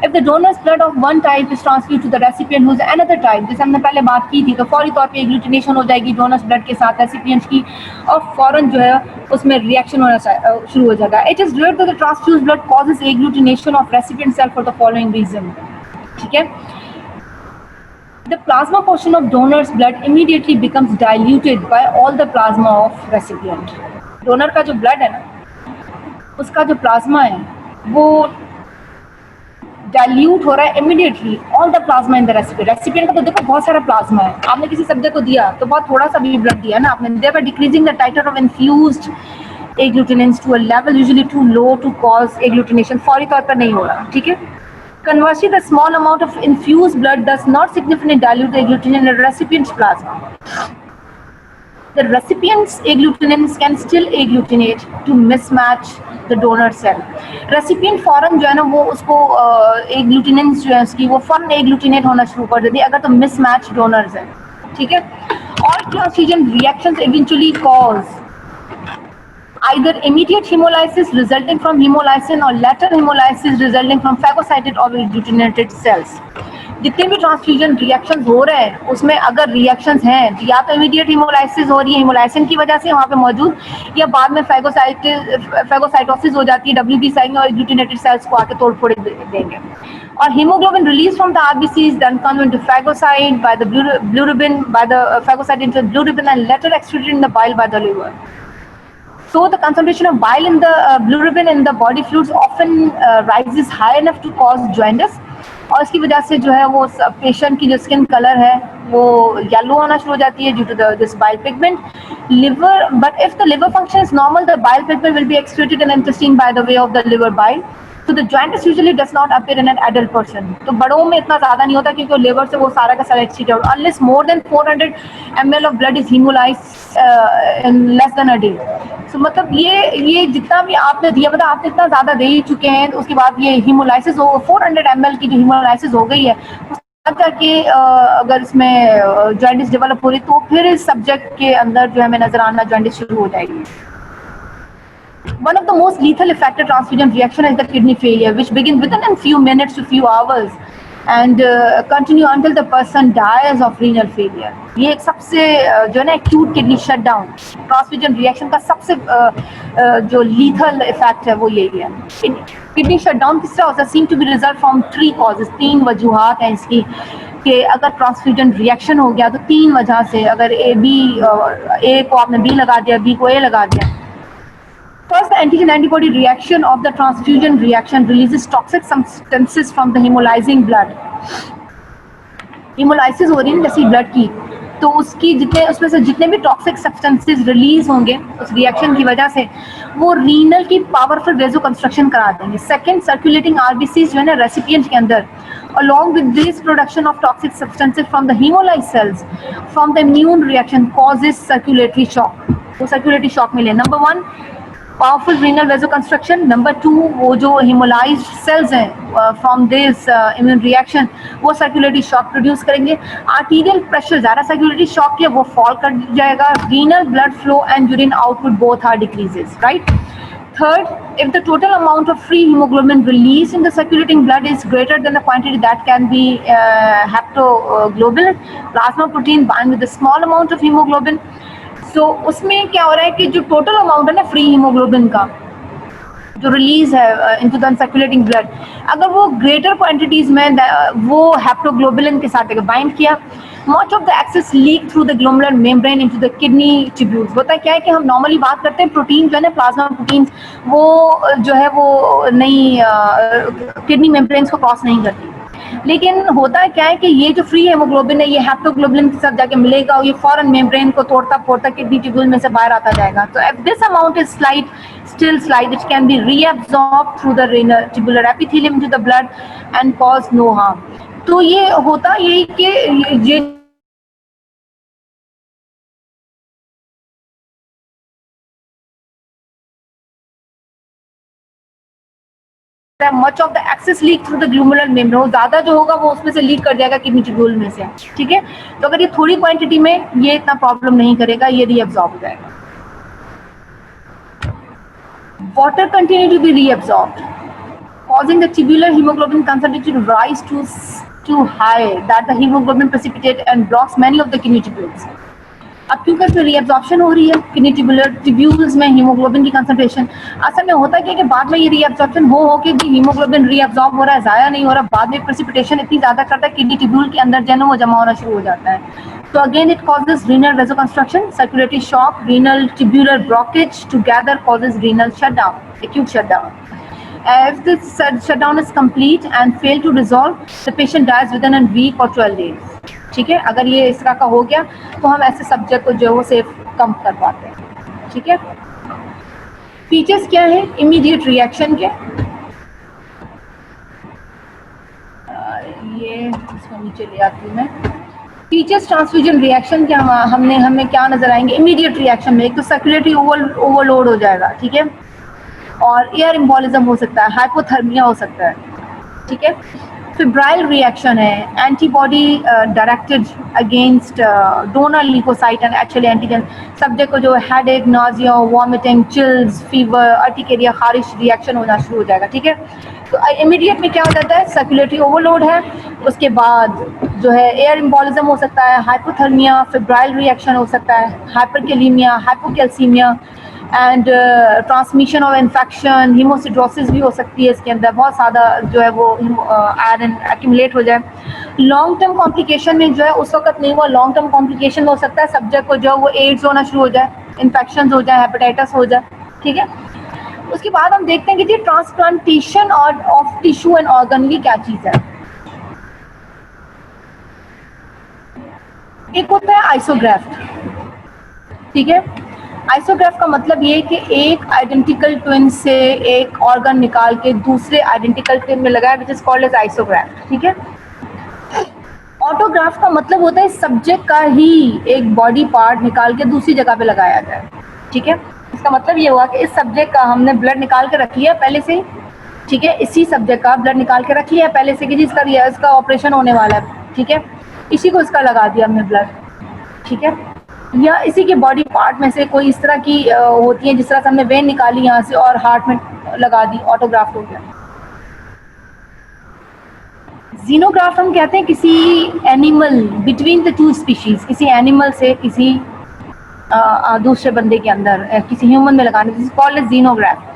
If the donor's blood of one type is transfuse to the recipient who's another type, जैसे हमने पहले बात की थी, तो फौरी तौर पे एग्लूटिनेशन हो जाएगी डोनर्स ब्लड के साथ रेसिपिएंट्स की, और फौरन जो है उसमें रिएक्शन होना शुरू हो जाएगा. It is related to the transfuse blood causes agglutination of recipient cell for the following reason. ठीक है, the plasma portion of donor's blood immediately becomes diluted by all the plasma of recipient. Donor का जो blood है ना, उसका जो plasma है वो डाइल्यूट हो रहा है immediately, all the plasma in the recipient. Recipient का तो देखो बहुत सारा प्लाज्मा है, आपने किसी सब्जेक्ट को दिया तो बहुत थोड़ा सा भी ब्लड दिया ना आपने, thereby decreasing the titer of infused agglutinins to a level usually too low to cause agglutination. फौरी तौर पर नहीं हो रहा. ठीक है, conversely, the small amount of infused blood does not significantly dilute the agglutinin in the recipient's plasma. The recipient's agglutinins can still agglutinate to mismatch the donor cell. Recipient फौरन जो है ना वो उसको agglutinins जो है उसकी वो फौरन agglutinate होना शुरू कर देती है अगर तो mismatch donors है. ठीक है, all transfusion reactions eventually cause either immediate hemolysis resulting from hemolysin or later hemolysis resulting from phagocyted or agglutinated cells. जितने भी ट्रांसफ्यूजन रिएक्शंस हो रहे हैं उसमें अगर रिएक्शंस हैं या तो इमीडिएट हेमोलाइसिस हो रही है हेमोलाइसिन की वजह से वहाँ पे मौजूद, या बाद में फैगोसाइटोसिस हो जाती है, WBC आएंगे और एग्लूटिनेटेड सेल्स को आके तोड़ फोड़ देंगे. और hemoglobin released from the RBCs then come into phagocyte by the bilirubin, by the phagocyte into bilirubin, and later excreted in the bile by the liver. So the concentration of bile in the bilirubin in the body fluids often rises high enough to cause jaundice, और इसकी वजह से जो है वो patient की जो skin colour है वो येलो होना शुरू हो जाती है due to this bile pigment. Liver, but if the liver function is normal, the bile pigment will be excreted in intestine by the way of the liver bile. So the jaundice usually does not appear in an adult person. तो बड़ों में इतना ज़्यादा नहीं होता क्योंकि liver से वो सारा का सारा excrete out, unless more than 400 ml of blood is hemolyzed in less than a day. So मतलब ये जितना भी आपने दिया, मतलब आपने इतना ज़्यादा दे ही चुके हैं, तो उसके बाद ये hemolysis हो 400 ml की जो hemolysis हो गई है, जाके अगर इसमें jaundice डेवलप हो रही तो फिर इस सब्जेक्ट के अंदर जो है हमें नजर आना jaundice शुरू हो जाएगी. One of the most lethal effect of transfusion reaction is the kidney failure, which begins within a few minutes to few hours and continue until the person dies of renal failure. ये एक सबसे जो है ना acute kidney shutdown, transfusion reaction का सबसे जो lethal effect है वो यही है. Kidney shutdown किस तरह होता है? Seem to be result from 3 causes. 3 वजूहात हैं इसकी कि अगर ट्रांसफ्यूजन रिएक्शन हो गया तो 3 वजह से, अगर A को आपने B लगा दिया, B को A लगा दिया. First, the antigen-antibody reaction of the transfusion reaction releases toxic substances from the hemolyzing blood. Hemolysis हो रही है जैसे ब्लड की, तो उसमें से जितने भी टॉक्सिक सब्सटेंसेस रिलीज होंगे उस रिएक्शन की वजह से वो रीनल की पावरफुल वेजो कंस्ट्रक्शन करा देंगे. सेकंड, सर्कुलेटिंग आरबीसीज जो है ना रेसिपिएंट के अंदर, along with this production of toxic substances from the hemolyzed cells from the immune reaction causes circulatory shock. वो सर्कुलेटरी शॉक मिले. Number 1, powerful renal vasoconstriction. Number 2, वो जो हेमोलाइज्ड सेल्स हैं फ्रॉम दिस इम्यून रिएक्शन वो circulatory shock produce करेंगे. Arterial pressure ज़्यादा circulatory shock के वो फॉल कर जाएगा. Renal blood flow and urine output both are decreases, right. Third, if the total amount of free hemoglobin released in the circulating blood is greater than the quantity that can be haptoglobin, plasma protein bind with a small amount of hemoglobin. So उसमें क्या हो रहा है कि जो total amount है ना free hemoglobin का जो रिलीज है इनटू द सर्कुलेटिंग ब्लड, अगर वो ग्रेटर क्वांटिटीज में वो हैप्टोग्लोबुलिन के साथ बाइंड किया, much of the excess leak through the glomerular membrane into the kidney tubules. होता है क्या है कि हम नॉर्मली बात करते हैं प्रोटीन जो है ना, प्लाज्मा प्रोटीन, वो जो है वो नहीं किडनी मेम्ब्रेन्स को क्रॉस नहीं करती। लेकिन होता है क्या है कि ये जो फ्री हेमोग्लोबिन है ये हैप्टोग्लोबुलिन के साथ जाके मिलेगा और ये फॉरन मेम्ब्रेन को तोड़ता फोड़ता किडनी ट्यूब्यूल में से बाहर आता जाएगा। तो if this amount is still slight, it can be reabsorbed through the renal tubular epithelium into the blood and cause no harm. तो ये होता यही कि ये much of the excess leak through the glomerular membrane, ज्यादा जो होगा वो उसमें से लीक कर जाएगा किडनी ट्यूब्यूल में से। ठीक है, तो अगर ये थोड़ी क्वांटिटी में ये इतना प्रॉब्लम नहीं करेगा, ये रीअब्सॉर्ब हो जाएगा। Water continue to be reabsorbed, causing the tubular hemoglobin concentration to rise too high that the hemoglobin precipitate and blocks many of the kidney tubules. अब क्योंकि इसमें रीअब्जॉर्प्शन हो रही है किडनी ट्यूब्यूल्स में हीमोग्लोबिन की कंसंट्रेशन, असल में होता है कि बाद में ये रीअब्जॉर्प्शन हो के भी हीमोग्लोबिन रीअब्जॉर्ब हो रहा है, ज़ाया नहीं हो रहा, बाद में प्रेसिपिटेशन इतनी ज़्यादा करता है किडनी ट्यूब्यूल के अंदर जो है वो जमा होना शुरू हो जाता है। तो again it causes renal vasoconstriction, circulatory shock, renal tubular blockage together causes renal shutdown, acute shutdown. If this shutdown is complete and fail to resolve, the patient dies within a week or 12 days. ठीक है, अगर ये इस तरह का हो गया तो हम ऐसे सब्जेक्ट को जो है वो सेफ कम कर पाते हैं। ठीक है, फीचर्स क्या है इमीडिएट रिएक्शन के, ये इसको नीचे ले आती हूँ मैं। फीचर्स ट्रांसफ्यूजन रिएक्शन क्या हमें क्या नजर आएंगे इमीडिएट रिएक्शन में? एक तो सर्कुलेटरी ओवरलोड हो जाएगा, ठीक है, और एयर एम्बोलिज्म हो सकता है, हाइपोथर्मिया हो सकता है। ठीक है, फिब्राइल रिएक्शन है, antibody directed against donor leucocyte and actually antigen. Subject को जो headache, nausea, vomiting, chills, fever, urticaria, खारिश रिएक्शन होना शुरू हो जाएगा। ठीक है, तो इमीडिएट में क्या हो जाता है, सर्कुलेटरी ओवरलोड है, उसके बाद जो है एयर एम्बोलिज्म हो सकता है, हाइपोथर्मिया, फिब्राइल रिएक्शन हो सकता है, hyperkalaemia, hypocalcaemia and transmission of infection, हीमोसिड्रोसिस भी हो सकती है इसके अंदर, बहुत ज़्यादा जो है वो आयरन एक्यूमुलेट हो जाए। लॉन्ग टर्म कॉम्प्लिकेशन में जो है उस वक्त नहीं हुआ, लॉन्ग टर्म कॉम्प्लिकेशन हो सकता है सब्जेक्ट को जो है वो एड्स होना शुरू हो जाए, इन्फेक्शन हो जाए, हेपेटाइटिस हो जाए। ठीक है, उसके बाद हम देखते हैं कि जी ट्रांसप्लांटेशन और ऑफ टिश्यू एंड ऑर्गन की क्या चीज़ है। एक होता है आइसोग्राफ्ट। ठीक है, आइसोग्राफ का मतलब ये है कि एक आइडेंटिकल ट्विन से एक ऑर्गन निकाल के दूसरे आइडेंटिकल ट्विन में लगाया, विच इज कॉल्ड एज आइसोग्राफ। ठीक है, ऑटोग्राफ का मतलब होता है सब्जेक्ट का ही एक बॉडी पार्ट निकाल के दूसरी जगह पे लगाया जाए। ठीक है, इसका मतलब ये हुआ कि इस सब्जेक्ट का हमने ब्लड निकाल के रख लिया पहले से ही। ठीक है, इसी सब्जेक्ट का ब्लड निकाल के रख लिया पहले से कि इसका ऑपरेशन होने वाला है। ठीक है, इसी को इसका लगा दिया हमने ब्लड। ठीक है, या इसी के बॉडी पार्ट में से कोई इस तरह की होती है, जिस तरह से हमने वेन निकाली यहाँ से और हार्ट में लगा दी, ऑटोग्राफ हो गया। जीनोग्राफ हम कहते हैं किसी animal between the two species, किसी एनिमल से किसी दूसरे बंदे के अंदर किसी ह्यूमन में लगाने, दिस इज कॉल्ड एज जीनोग्राफ।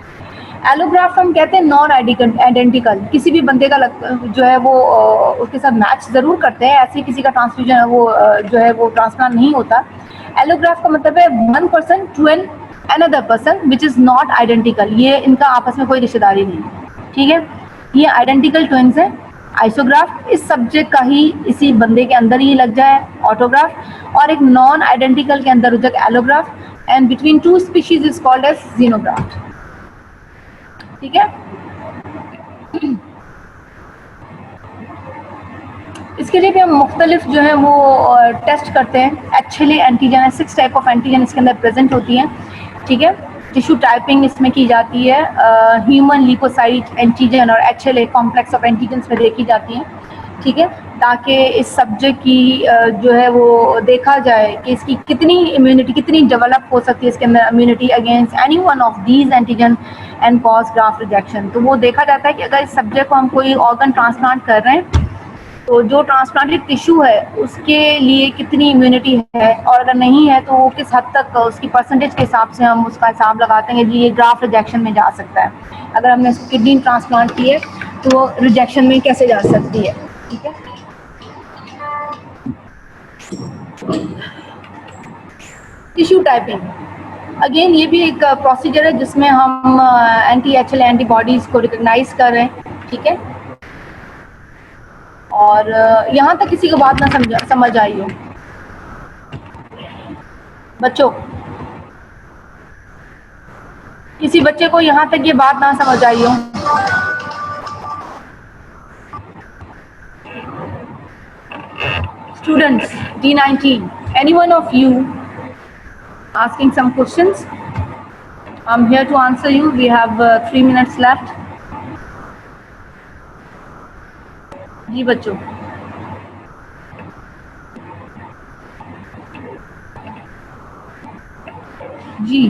एलोग्राफ हम कहते हैं नॉन आइडेंटिकल, किसी भी बंदे का जो है वो उसके साथ मैच ज़रूर करते हैं, ऐसे किसी का ट्रांसफ्यूजन वो जो है वो ट्रांसप्लांट नहीं होता। एलोग्राफ का मतलब है one person to an another person which is not identical, ये इनका आपस में कोई रिश्तेदारी नहीं है। ठीक है, ये आइडेंटिकल ट्विन्स हैं। आइसोग्राफ इस सब्जेक्ट का ही इसी बंदे के अंदर ही लग जाए ऑटोग्राफ, और एक नॉन आइडेंटिकल के अंदर हो जाए allograft, and between two species is called as xenograft. ठीक है, इसके लिए भी हम मुख्तलिफ जो है वो टेस्ट करते हैं। एक्चुअली एंटीजन है, 6 टाइप ऑफ एंटीजन इसके अंदर प्रेजेंट होती हैं। ठीक है, टिश्यू टाइपिंग इसमें की जाती है, ह्यूमन ल्यूकोसाइट एंटीजन और एचएलए कॉम्प्लेक्स ऑफ एंटीजन्स में देखी जाती हैं। ठीक है, ताकि इस सब्जेक्ट की जो है वो देखा जाए कि इसकी कितनी इम्यूनिटी, कितनी डेवलप हो सकती है इसके अंदर immunity against any one of these antigen and cause graft rejection. तो वो देखा जाता है कि अगर इस सब्जेक्ट को हम कोई ऑर्गन ट्रांसप्लांट कर रहे हैं तो जो ट्रांसप्लांटेड टिश्यू है उसके लिए कितनी इम्यूनिटी है, और अगर नहीं है तो वो किस हद तक उसकी परसेंटेज के हिसाब से हम उसका हिसाब लगाते हैं जी ये ग्राफ्ट रिजेक्शन में जा सकता है। अगर हमने किडनी ट्रांसप्लांट की है तो वो रिजेक्शन में कैसे जा सकती है। ठीक है, टिश्यू टाइपिंग अगेन ये भी एक प्रोसीजर है जिसमें हम एंटी HLA एंटीबॉडीज को रिकॉग्नाइज कर रहे हैं। ठीक है, और यहाँ तक किसी को बात ना समझ आई हो बच्चों, किसी बच्चे को यहाँ तक ये बात ना समझ आई हो? Students, D19, any one of you asking some questions? I'm here to answer you. We have 3 minutes left. जी बच्चों, जी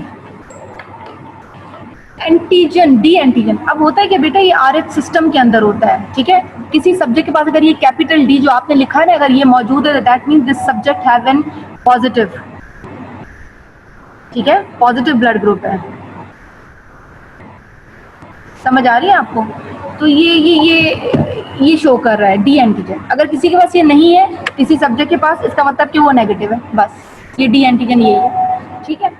एंटीजन, डी एंटीजन अब होता है कि बेटा ये RH सिस्टम के अंदर होता है। ठीक है, किसी सब्जेक्ट के पास अगर ये कैपिटल D जो आपने लिखा है ना अगर ये मौजूद है that means this subject have an positive, ठीक है, पॉजिटिव ब्लड ग्रुप है। समझ आ रही है आपको? तो ये शो कर रहा है डी एंटीजन। अगर किसी के पास ये नहीं है किसी सब्जेक्ट के पास, इसका मतलब कि वो नेगेटिव है, बस ये डी एंटीजन यही है। ठीक है,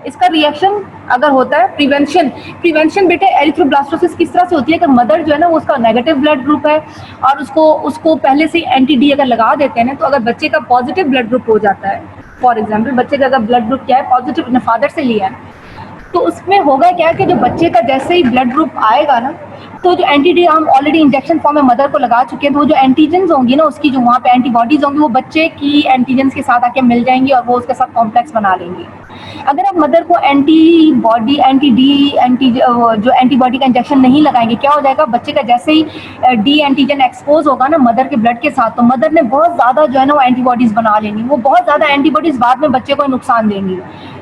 इसका रिएक्शन अगर होता है प्रिवेंशन बेटे एरिथ्रोब्लास्टोसिस किस तरह से होती है कि मदर जो है ना वो उसका नेगेटिव ब्लड ग्रुप है और उसको पहले से एंटी डी अगर लगा देते हैं ना, तो अगर बच्चे का पॉजिटिव ब्लड ग्रुप हो जाता है, फॉर एग्जाम्पल बच्चे का अगर ब्लड ग्रुप क्या है पॉजिटिव, ने फादर से लिया है, तो उसमें होगा क्या कि जो बच्चे का जैसे ही ब्लड ग्रुप आएगा ना तो जो एंटी डी हम ऑलरेडी इंजेक्शन फॉर्म में मदर को लगा चुके हैं, तो वो जो एंटीजेंस होंगी ना उसकी जो वहाँ पे एंटीबॉडीज होंगी वो बच्चे की एंटीजेंस के साथ आके मिल जाएंगी और वो उसके साथ कॉम्प्लेक्स बना लेंगी। अगर आप मदर को एंटीबॉडी जो एंटीबॉडी का इंजेक्शन नहीं लगाएंगे, क्या हो जाएगा बच्चे का जैसे ही डी एंटीजन एक्सपोज होगा ना मदर के ब्लड के साथ, तो मदर ने बहुत ज़्यादा जो है ना वो एंटीबॉडीज बना लेंगी, वो बहुत ज़्यादा एंटीबॉडीज बाद में बच्चे को नुकसान देंगी।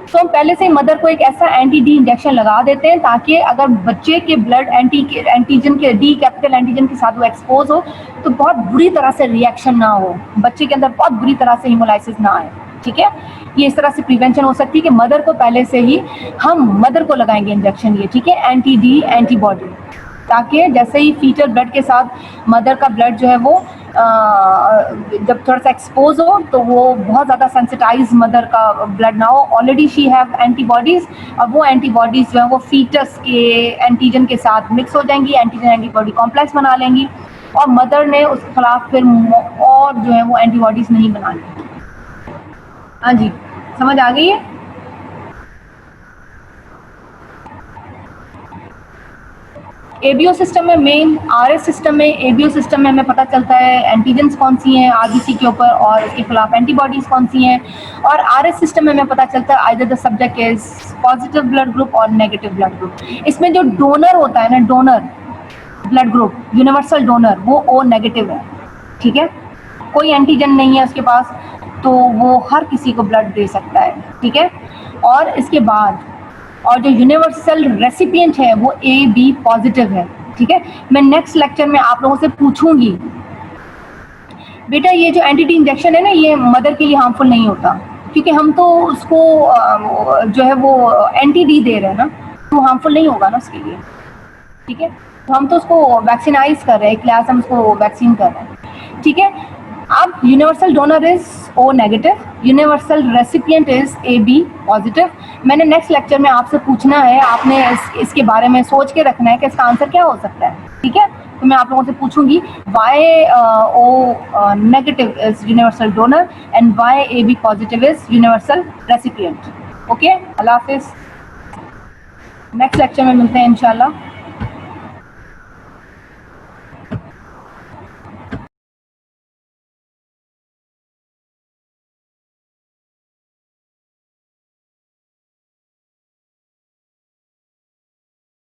तो हम पहले से ही मदर को एक ऐसा एंटी डी इंजेक्शन लगा देते हैं ताकि अगर बच्चे के ब्लड एंटीजन के डी कैपिटल एंटीजन के साथ वो एक्सपोज हो तो बहुत बुरी तरह से रिएक्शन ना हो, बच्चे के अंदर बहुत बुरी तरह से हीमोलाइसिस ना आए। ठीक है, ये इस तरह से प्रिवेंशन हो सकती है कि मदर को पहले से ही हम मदर को लगाएंगे इंजेक्शन ये, ठीक है, एंटी डी एंटीबॉडी, ताकि जैसे ही फीटल ब्लड के साथ मदर का ब्लड जो है वो जब थोड़ा सा एक्सपोज हो तो वो बहुत ज़्यादा सेंसिटाइज मदर का ब्लड ना हो, ऑलरेडी शी हैव एंटीबॉडीज़, और वो एंटीबॉडीज़ जो है वो फीटस के एंटीजन के साथ मिक्स हो जाएंगी, एंटीजन एंटीबॉडी कॉम्प्लेक्स बना लेंगी और मदर ने उसके खिलाफ फिर और जो है वो एंटीबॉडीज़ नहीं बनानी। हाँ जी, समझ आ गई है? एबीओ सिस्टम में मेन आरएस सिस्टम में एबीओ सिस्टम में हमें पता चलता है एंटीजेंस कौन सी हैं आरबीसी के ऊपर और उसके खिलाफ एंटीबॉडीज कौन सी हैं, और आरएस सिस्टम में हमें पता चलता है either the subject is positive blood group और नेगेटिव ब्लड ग्रुप। इसमें जो डोनर होता है ना, donor blood group universal donor, वो ओ नेगेटिव है। ठीक है, कोई एंटीजन नहीं है उसके पास तो वो हर किसी को ब्लड दे सकता है। ठीक है, और इसके बाद और जो यूनिवर्सल रेसिपिएंट है वो ए बी पॉजिटिव है। ठीक है, मैं नेक्स्ट लेक्चर में आप लोगों से पूछूंगी बेटा ये जो एंटी इंजेक्शन है ना ये मदर के लिए हार्मफुल नहीं होता, क्योंकि हम तो उसको जो है वो एंटी डी दे रहे हैं ना, तो हार्मफुल नहीं होगा ना उसके लिए। ठीक है, तो हम तो उसको वैक्सीनाइज कर रहे हैं, एक लिहाज हम उसको वैक्सीन कर रहे हैं। ठीक है, अब universal donor is O negative, universal recipient is A B positive. मैंने नेक्स्ट लेक्चर में आपसे पूछना है, आपने इसके बारे में सोच के रखना है कि इसका आंसर क्या हो सकता है। ठीक है, तो मैं आप लोगों से पूछूंगी why O negative is universal donor and why A B positive is universal recipient. Okay, Allah हाफिज, नेक्स्ट लेक्चर में मिलते हैं इंशाल्लाह।